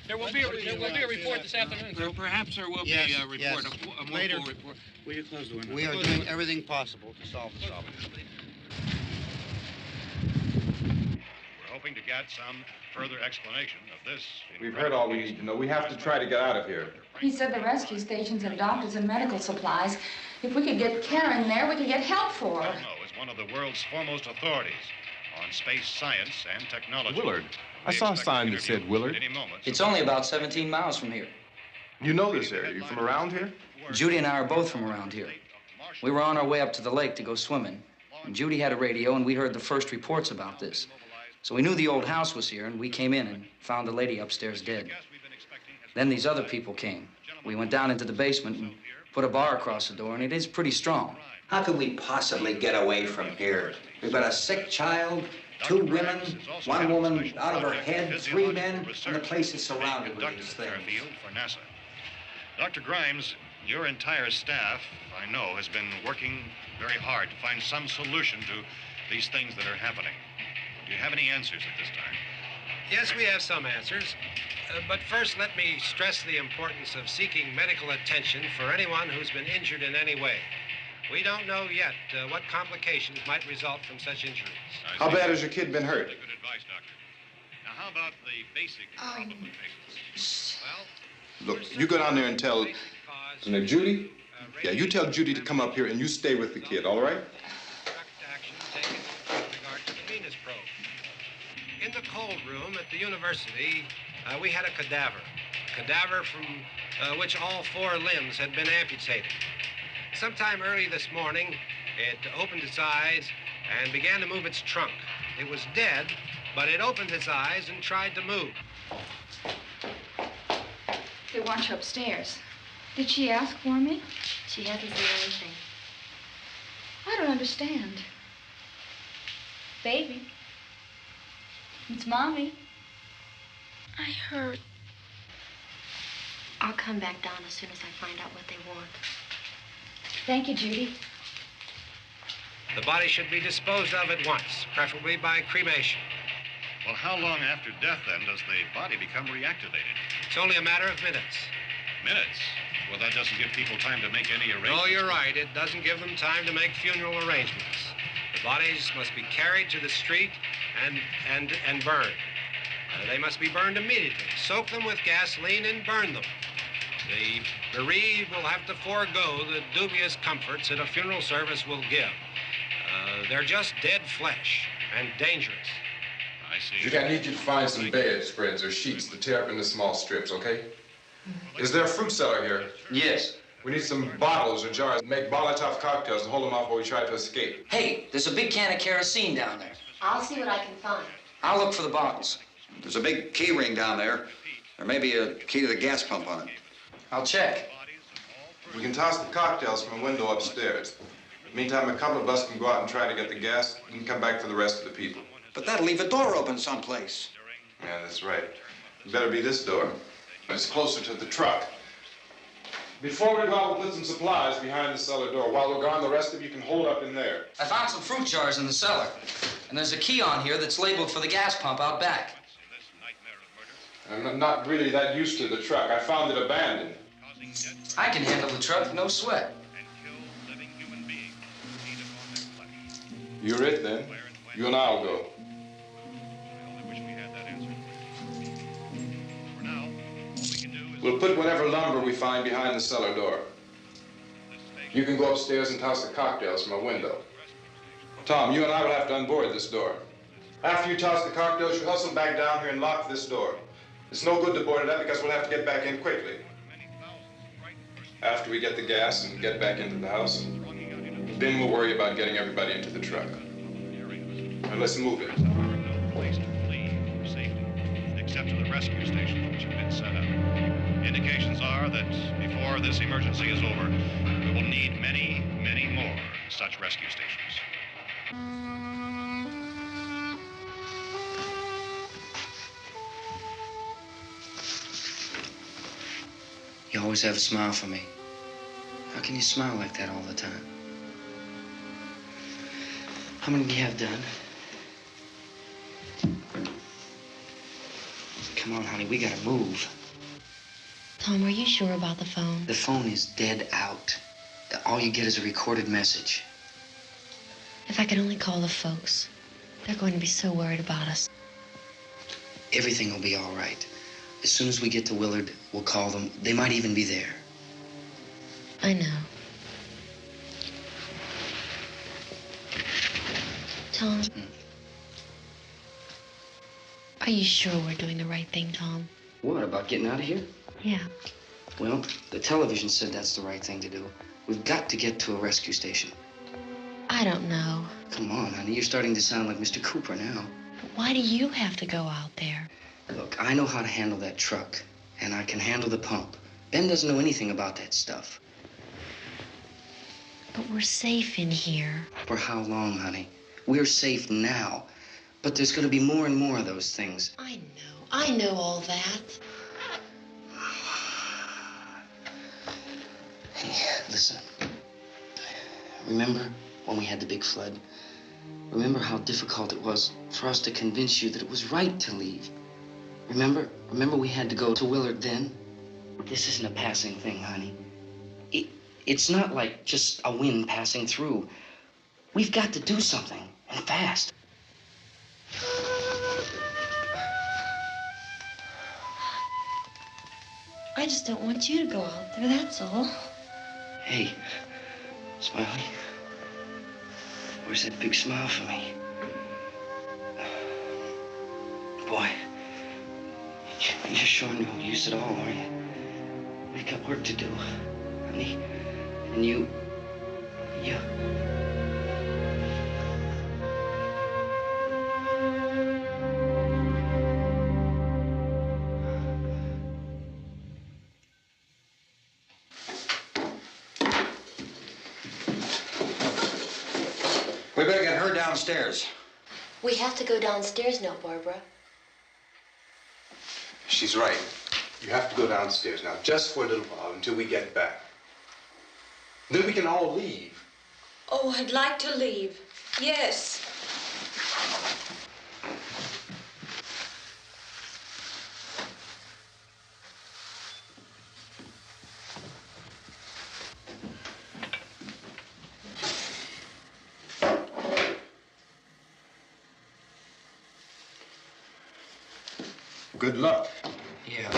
There will be a report this afternoon. Perhaps there will be a report. Yes. A more Later. full report. Will you close the window? We are doing everything possible to solve the problem. We're hoping to get some further explanation of this. We've heard all we need to know. We have to try to get out of here. He said the rescue stations have doctors and medical supplies. If we could get care in there, we could get help for her. Romero is one of the world's foremost authorities on space science and technology. Willard. I saw a sign that said Willard. It's only about 17 miles from here. You know this area. You from around here? Judy and I are both from around here. We were on our way up to the lake to go swimming, and Judy had a radio, and we heard the first reports about this. So we knew the old house was here, and we came in and found the lady upstairs dead. Then these other people came. We went down into the basement and put a bar across the door, and it is pretty strong. How could we possibly get away from here? We've got a sick child, 2 women, 1 woman out of her head, 3 men, and the place is surrounded with these things. For NASA. Dr. Grimes, your entire staff, I know, has been working very hard to find some solution to these things that are happening. Do you have any answers at this time? Yes, we have some answers. But first, let me stress the importance of seeking medical attention for anyone who's been injured in any way. We don't know yet what complications might result from such injuries. How bad has your kid been hurt? Good advice, Doctor. Now, how about the basic problem of patients? Well, Look, you go down there and tell... Now, Judy? Yeah, you tell Judy to come up here and you stay with the kid, all right? Action taken with regard to the Venus probe. In the cold room at the university, we had a cadaver from which all 4 limbs had been amputated. Sometime early this morning, it opened its eyes and began to move its trunk. It was dead, but it opened its eyes and tried to move. They want you upstairs. Did she ask for me? She hasn't said anything. I don't understand. Baby. It's Mommy. I heard. I'll come back down as soon as I find out what they want. Thank you, Judy. The body should be disposed of at once, preferably by cremation. well, how long after death, then, does the body become reactivated? It's only a matter of minutes. Minutes? Well, that doesn't give people time to make any arrangements. No, you're right. It doesn't give them time to make funeral arrangements. The bodies must be carried to the street and burned. They must be burned immediately. Soak them with gasoline and burn them. The bereaved will have to forego the dubious comforts that a funeral service will give. They're just dead flesh and dangerous. I see. Judy, I need you to find some bedspreads or sheets to tear up into small strips, okay? Is there a fruit cellar here? Yes. We need some bottles or jars to make Molotov cocktails and hold them off while we try to escape. Hey, there's a big can of kerosene down there. I'll see what I can find. I'll look for the bottles. There's a big key ring down there. There may be a key to the gas pump on it. I'll check. We can toss the cocktails from a window upstairs. Meantime, a couple of us can go out and try to get the gas and come back for the rest of the people. But that'll leave a door open someplace. Yeah, that's right. It better be this door. It's closer to the truck. Before we go out, we'll put some supplies behind the cellar door. While we're gone, the rest of you can hold up in there. I found some fruit jars in the cellar. And there's a key on here that's labeled for the gas pump out back. I'm not really that used to the truck. I found it abandoned. I can handle the truck, no sweat. You're it, then. You and I'll go. We'll put whatever lumber we find behind the cellar door. You can go upstairs and toss the cocktails from a window. Tom, you and I will have to unboard this door. After you toss the cocktails, you hustle back down here and lock this door. It's no good to board it up because we'll have to get back in quickly. After we get the gas and get back into the house, then we'll worry about getting everybody into the truck. Now let's move it. Except to the rescue stations which have been set up. Indications are that before this emergency is over, we will need many, many more such rescue stations. You always have a smile for me. How can you smile like that all the time? How many do you have done? Come on, honey, we gotta move. Tom, are you sure about the phone? The phone is dead out. All you get is a recorded message. If I could only call the folks. They're going to be so worried about us. Everything will be all right. As soon as we get to Willard, we'll call them. They might even be there. I know. Tom, are you sure we're doing the right thing, Tom? What, about getting out of here? Yeah. Well, the television said that's the right thing to do. We've got to get to a rescue station. I don't know. Come on, honey, you're starting to sound like Mr. Cooper now. But why do you have to go out there? Look, I know how to handle that truck, and I can handle the pump. Ben doesn't know anything about that stuff. But we're safe in here. For how long, honey? We're safe now. But there's going to be more and more of those things. I know all that. Hey, listen. Remember when we had the big flood? Remember how difficult it was for us to convince you that it was right to leave? Remember we had to go to Willard then? This isn't a passing thing, honey. It's not like just a wind passing through. We've got to do something, and fast. I just don't want you to go out there, that's all. Hey, Smiley. Where's that big smile for me? Boy, you're showing no use at all, are you? We've got work to do, honey. And you... We better get her downstairs. We have to go downstairs now, Barbara. She's right. You have to go downstairs now, just for a little while, until we get back. Then we can all leave. Oh, I'd like to leave. Yes. Good luck. Yeah.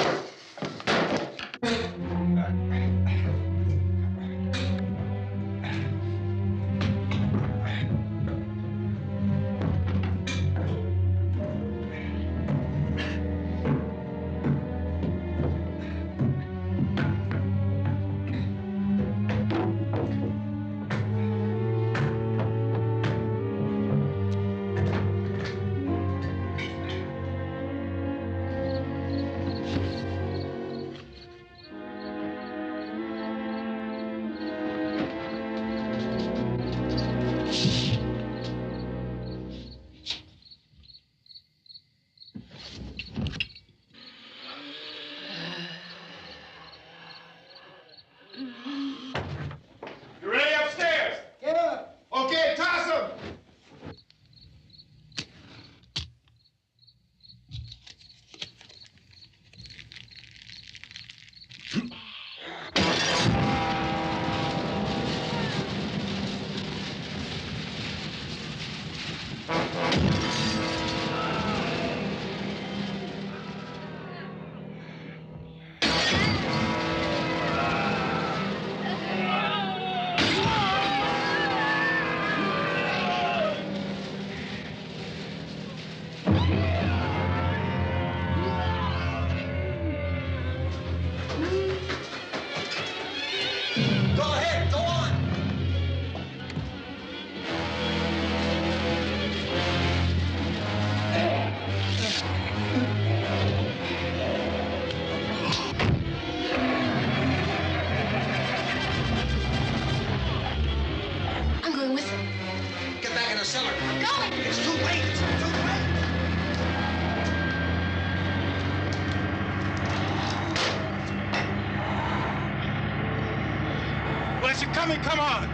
Tommy, come on!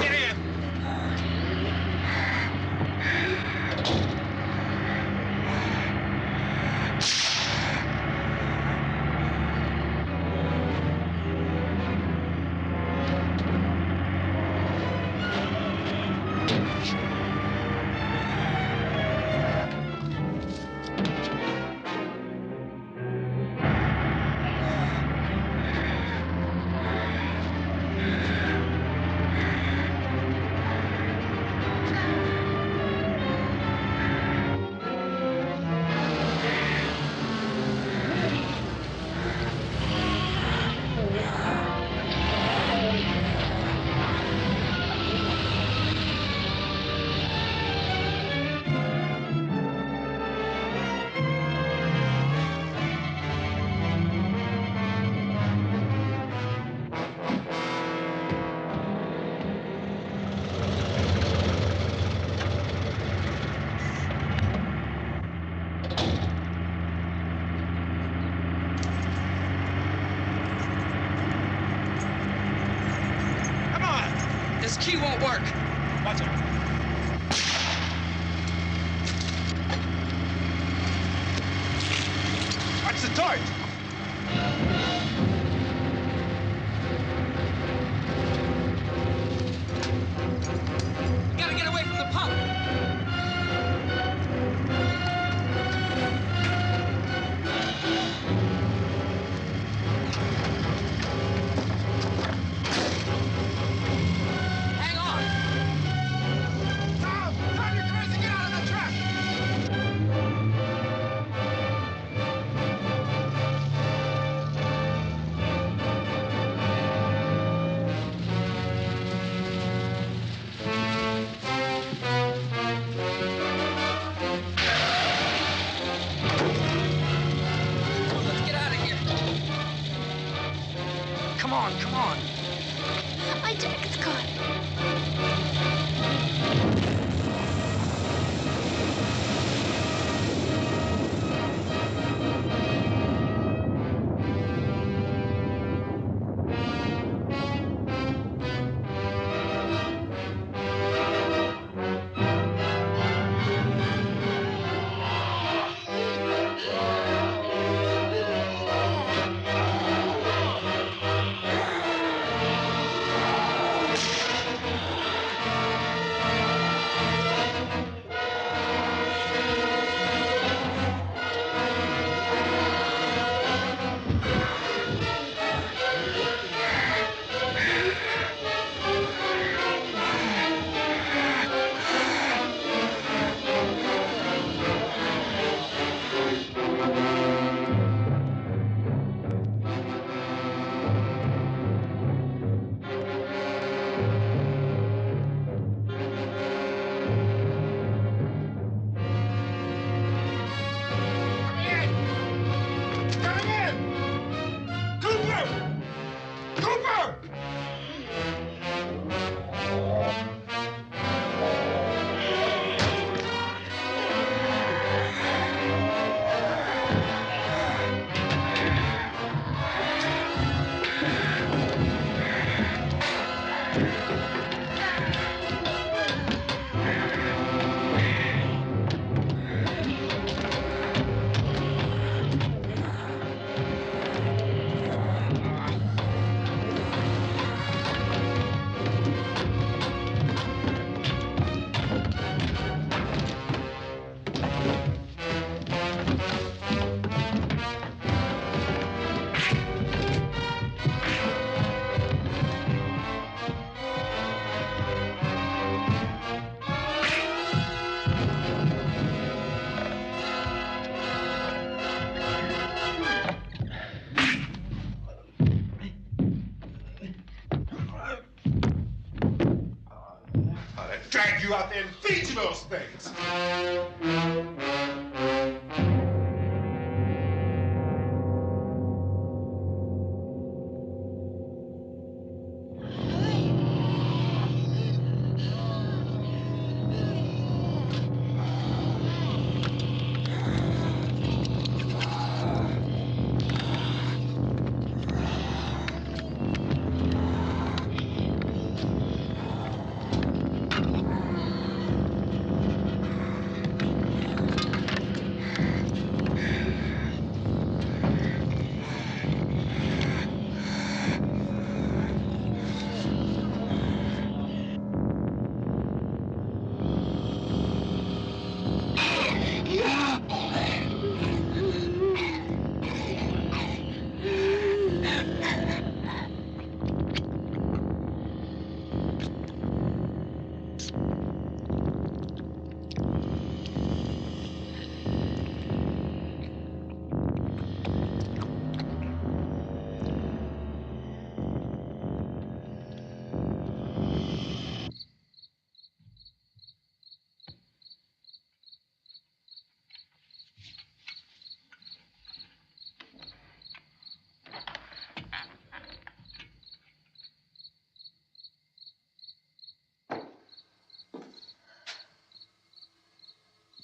Get in! This key won't work. Watch it. Watch the torch. You gotta get away from the pump. Hang on. Tom, you're crazy. Get out of the truck. Let's get out of here. Come on, come on. My jacket's caught. Drag you out there and feed you those things.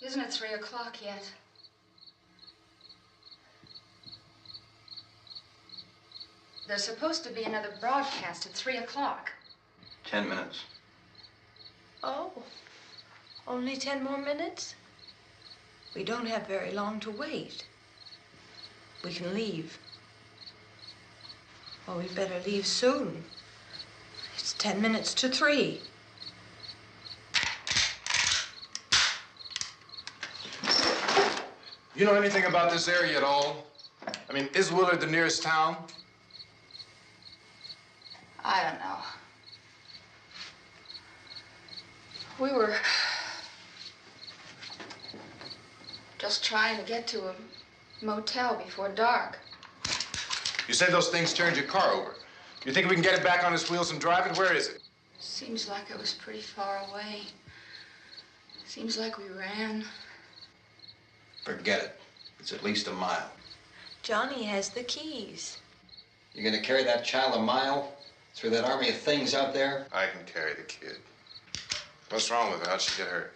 Isn't it 3 o'clock yet? There's supposed to be another broadcast at 3 o'clock. 10 minutes. Oh, only 10 more minutes? We don't have very long to wait. We can leave. Well, we'd better leave soon. It's 10 minutes to 3. You know anything about this area at all? I mean, is Willard the nearest town? I don't know. We were just trying to get to a motel before dark. You said those things turned your car over. You think we can get it back on its wheels and drive it? Where is it? Seems like it was pretty far away. Seems like we ran. Forget it. It's at least a mile. Johnny has the keys. You're gonna carry that child a mile through that army of things out there? I can carry the kid. What's wrong with her? How'd she get hurt?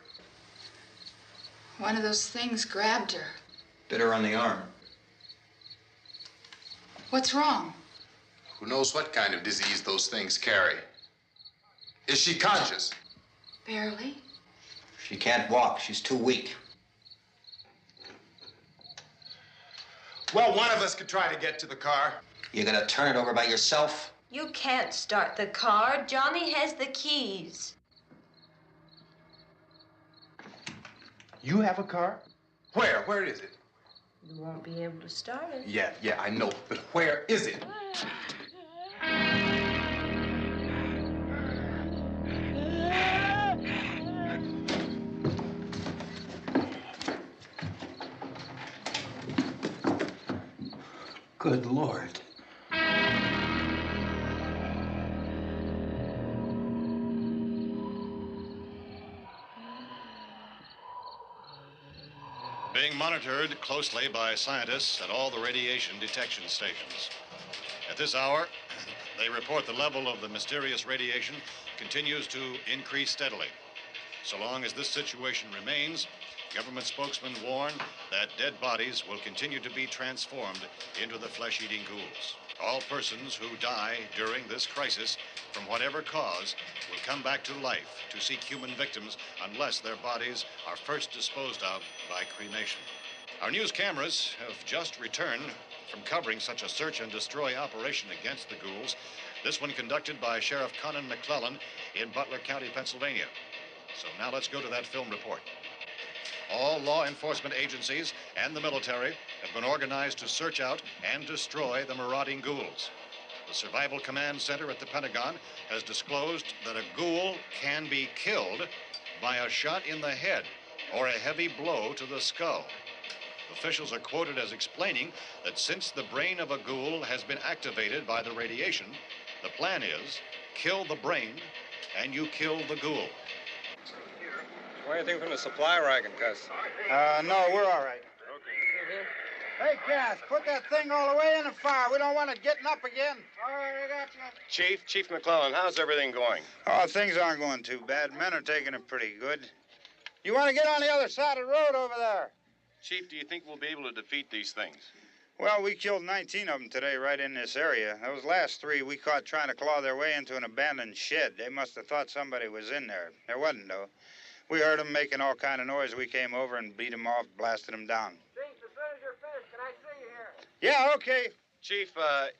One of those things grabbed her. Bit her on the arm. What's wrong? Who knows what kind of disease those things carry? Is she conscious? Barely. She can't walk. She's too weak. Well, one of us could try to get to the car. You gonna turn it over by yourself? You can't start the car. Johnny has the keys. You have a car? Where? Where is it? You won't be able to start it. Yeah, I know. But where is it? Good Lord. Being monitored closely by scientists at all the radiation detection stations. At this hour, they report the level of the mysterious radiation continues to increase steadily. So long as this situation remains, government spokesmen warn that dead bodies will continue to be transformed into the flesh-eating ghouls. All persons who die during this crisis, from whatever cause, will come back to life to seek human victims unless their bodies are first disposed of by cremation. Our news cameras have just returned from covering such a search and destroy operation against the ghouls, this one conducted by Sheriff Conan McClellan in Butler County, Pennsylvania. So now let's go to that film report. All law enforcement agencies and the military have been organized to search out and destroy the marauding ghouls. The Survival Command Center at the Pentagon has disclosed that a ghoul can be killed by a shot in the head or a heavy blow to the skull. Officials are quoted as explaining that since the brain of a ghoul has been activated by the radiation, the plan is kill the brain and you kill the ghoul. Anything from the supply wagon, Cuz? No, we're all right. Hey, Cass, put that thing all the way in the fire. We don't want it getting up again. All right, I got you. Chief McClellan, how's everything going? Oh, things aren't going too bad. Men are taking it pretty good. You want to get on the other side of the road over there? Chief, do you think we'll be able to defeat these things? Well, we killed 19 of them today right in this area. Those last 3 we caught trying to claw their way into an abandoned shed. They must have thought somebody was in there. There wasn't, though. We heard them making all kind of noise. We came over and beat them off, blasted them down. As soon as you're finished, can I see you here? Yeah, okay. Chief,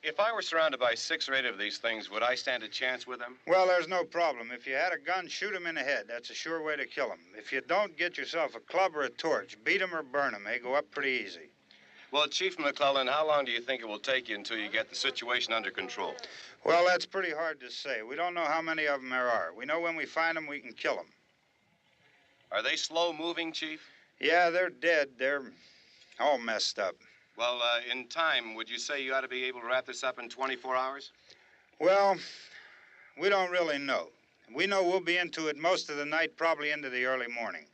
if I were surrounded by 6 or 8 of these things, would I stand a chance with them? Well, there's no problem. If you had a gun, shoot them in the head. That's a sure way to kill them. If you don't, get yourself a club or a torch. Beat them or burn them. They go up pretty easy. Well, Chief McClellan, how long do you think it will take you until you get the situation under control? Well, that's pretty hard to say. We don't know how many of them there are. We know when we find them, we can kill them. Are they slow-moving, Chief? Yeah, they're dead. They're all messed up. Well, in time, would you say you ought to be able to wrap this up in 24 hours? Well, we don't really know. We know we'll be into it most of the night, probably into the early morning.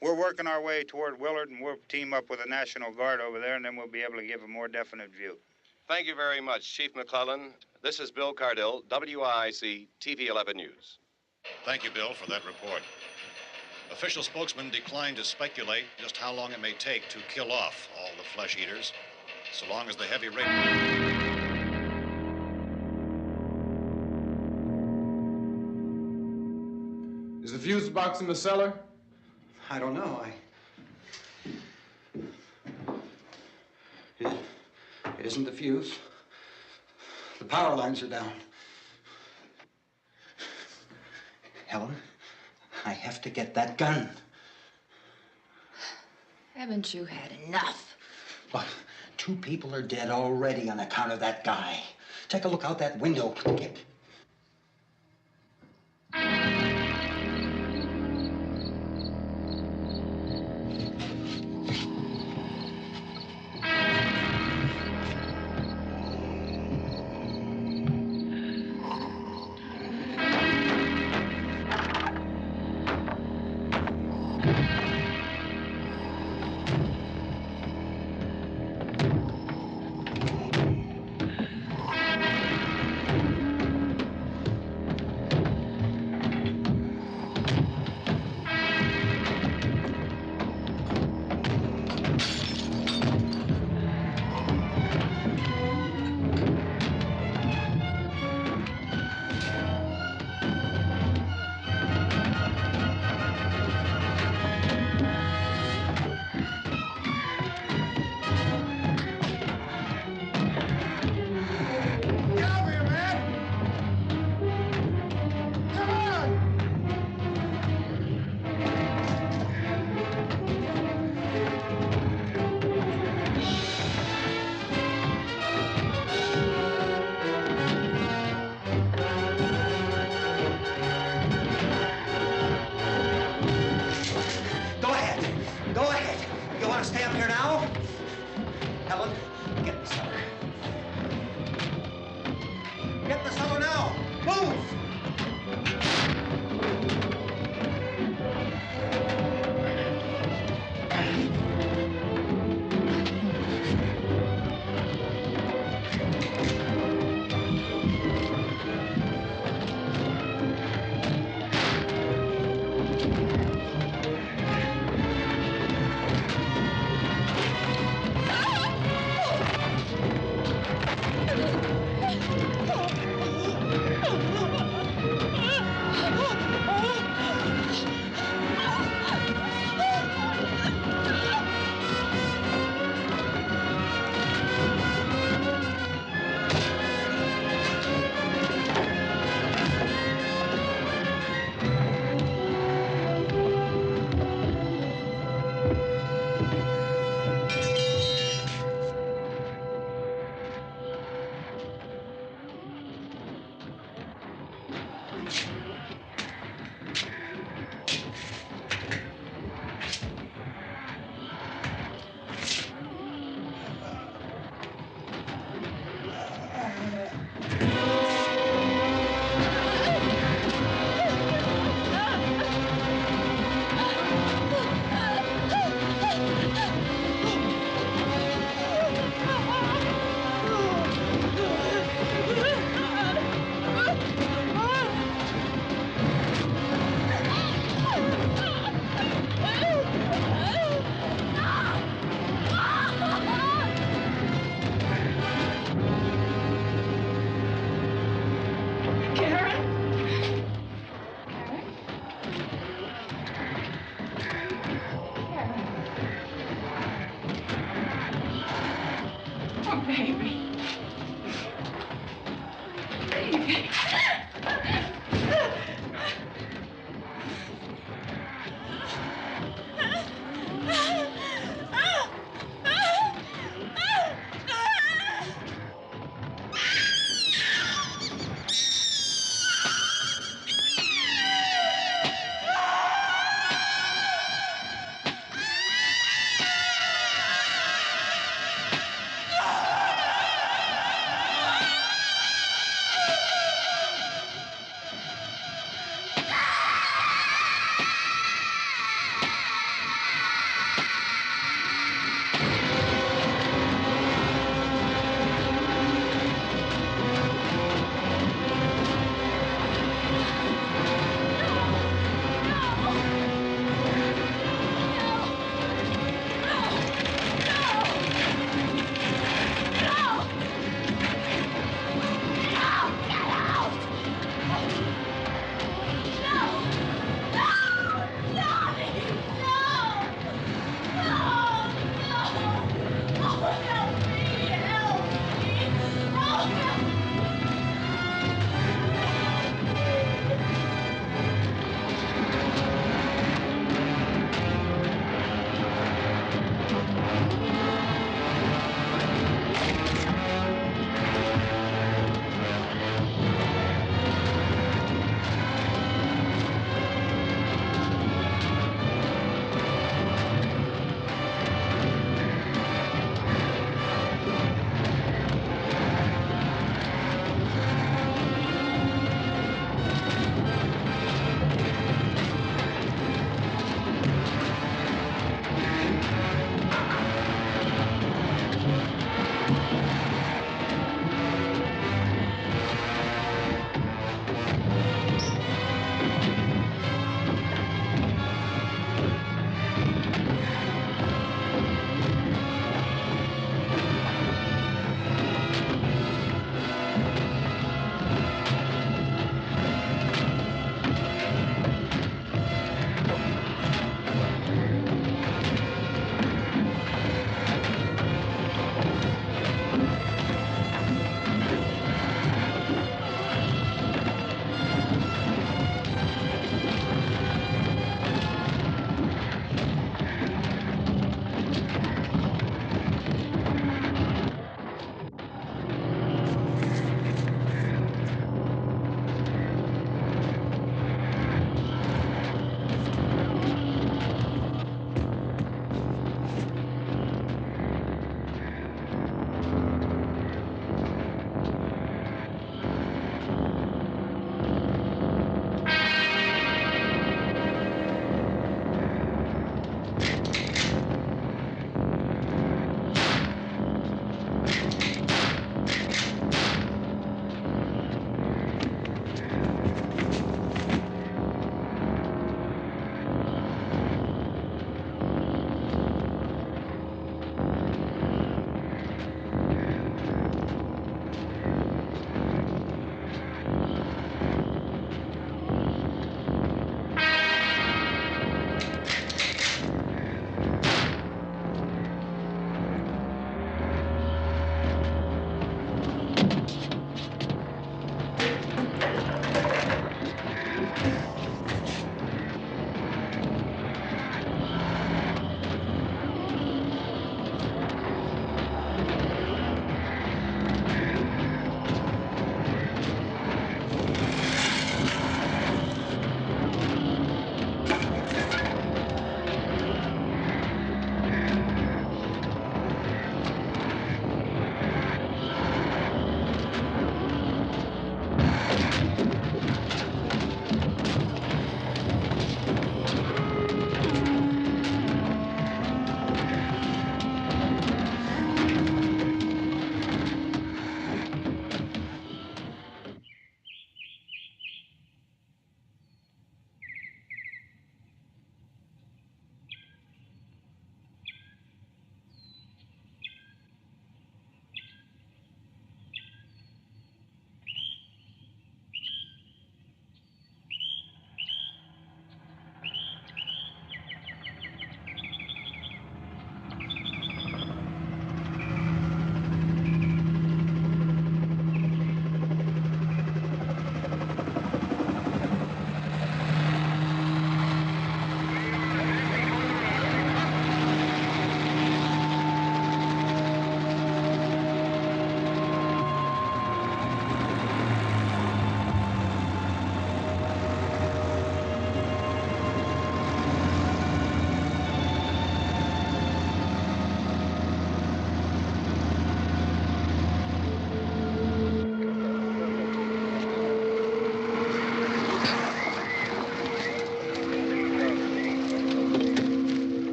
We're working our way toward Willard, and we'll team up with the National Guard over there, and then we'll be able to give a more definite view. Thank you very much, Chief McClellan. This is Bill Cardill, WIC TV 11 News. Thank you, Bill, for that report. Official spokesman declined to speculate just how long it may take to kill off all the flesh eaters, so long as the heavy rain... Is the fuse box in the cellar? I don't know. It isn't the fuse. The power lines are down. Helen, I have to get that gun. Haven't you had enough? Look, 2 people are dead already on account of that guy. Take a look out that window. Get... Go ahead. You want to stay up here now? Helen, get in the cellar. Get in the cellar now. Move!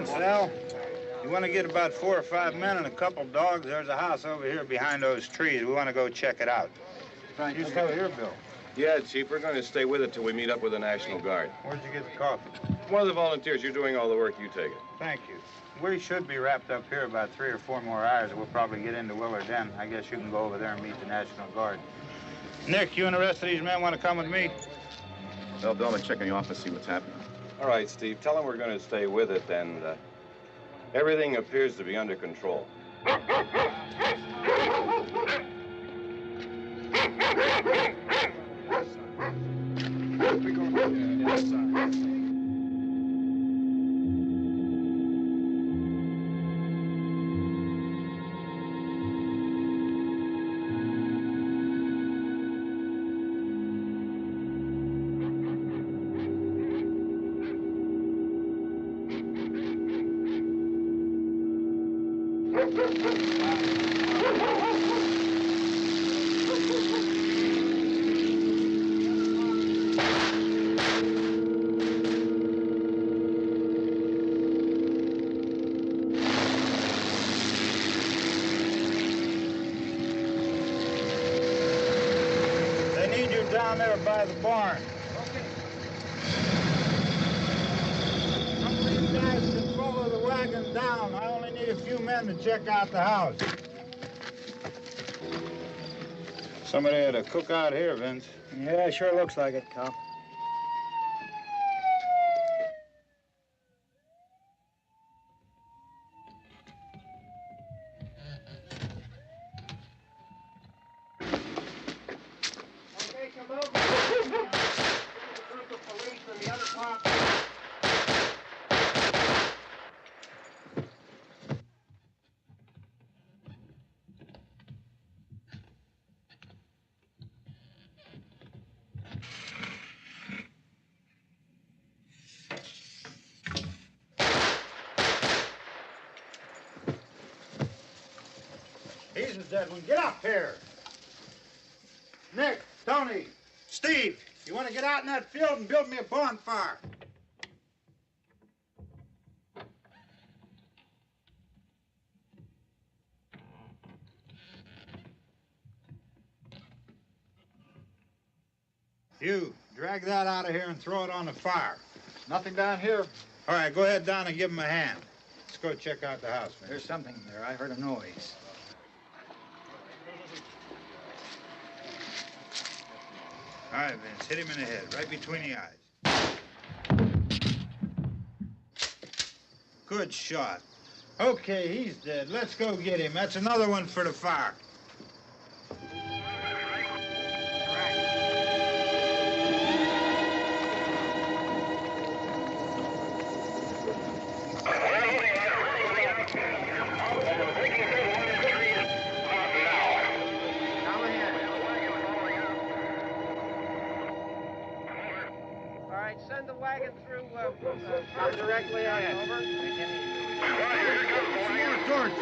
Vince, Al. You want to get about 4 or 5 men and a couple dogs? There's a house over here behind those trees. We want to go check it out. Right. You still here, Bill? Yeah, Chief, we're going to stay with it till we meet up with the National Guard. Where'd you get the coffee? One of the volunteers. You're doing all the work. You take it. Thank you. We should be wrapped up here about 3 or 4 more hours. We'll probably get into Willard then. I guess you can go over there and meet the National Guard. Nick, you and the rest of these men want to come with me? Well, Bill, I'm checking the office, see what's happening. All right, Steve. Tell them we're going to stay with it, and everything appears to be under control. They need you down there by the barn. Some of these guys can follow the wagon down. I only need a few men to check out the house. Somebody had a cookout here, Vince. Yeah, it sure looks like it, Cop. Okay, come over. A group of police and the other part. He's a dead one. Get up here. Nick, Tony, Steve, you want to get out in that field and build me a bonfire? You, drag that out of here and throw it on the fire. Nothing down here. All right, go ahead down and give him a hand. Let's go check out the house, man. There's something there. I heard a noise. All right, Vince, hit him in the head, right between the eyes. Good shot. Okay, he's dead. Let's go get him. That's another one for the fire. All right, send the wagon through directly ahead. Over. More torches.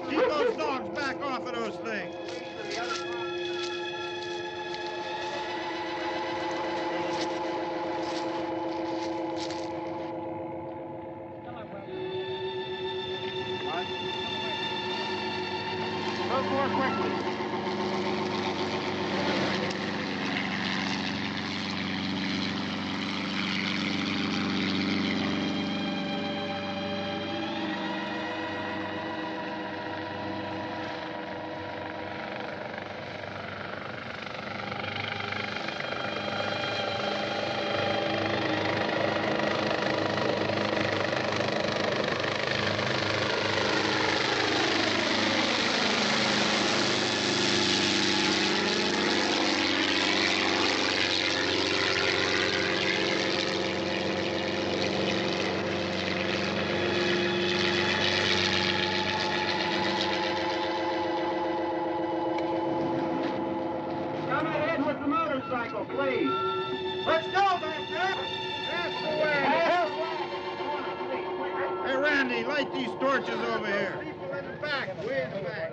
Keep those dogs back off of those things. Move more quickly. Come ahead with the motorcycle, please. Let's go back there. That's the way. Hey, Randy, light these torches over here. People in the back, way in the back.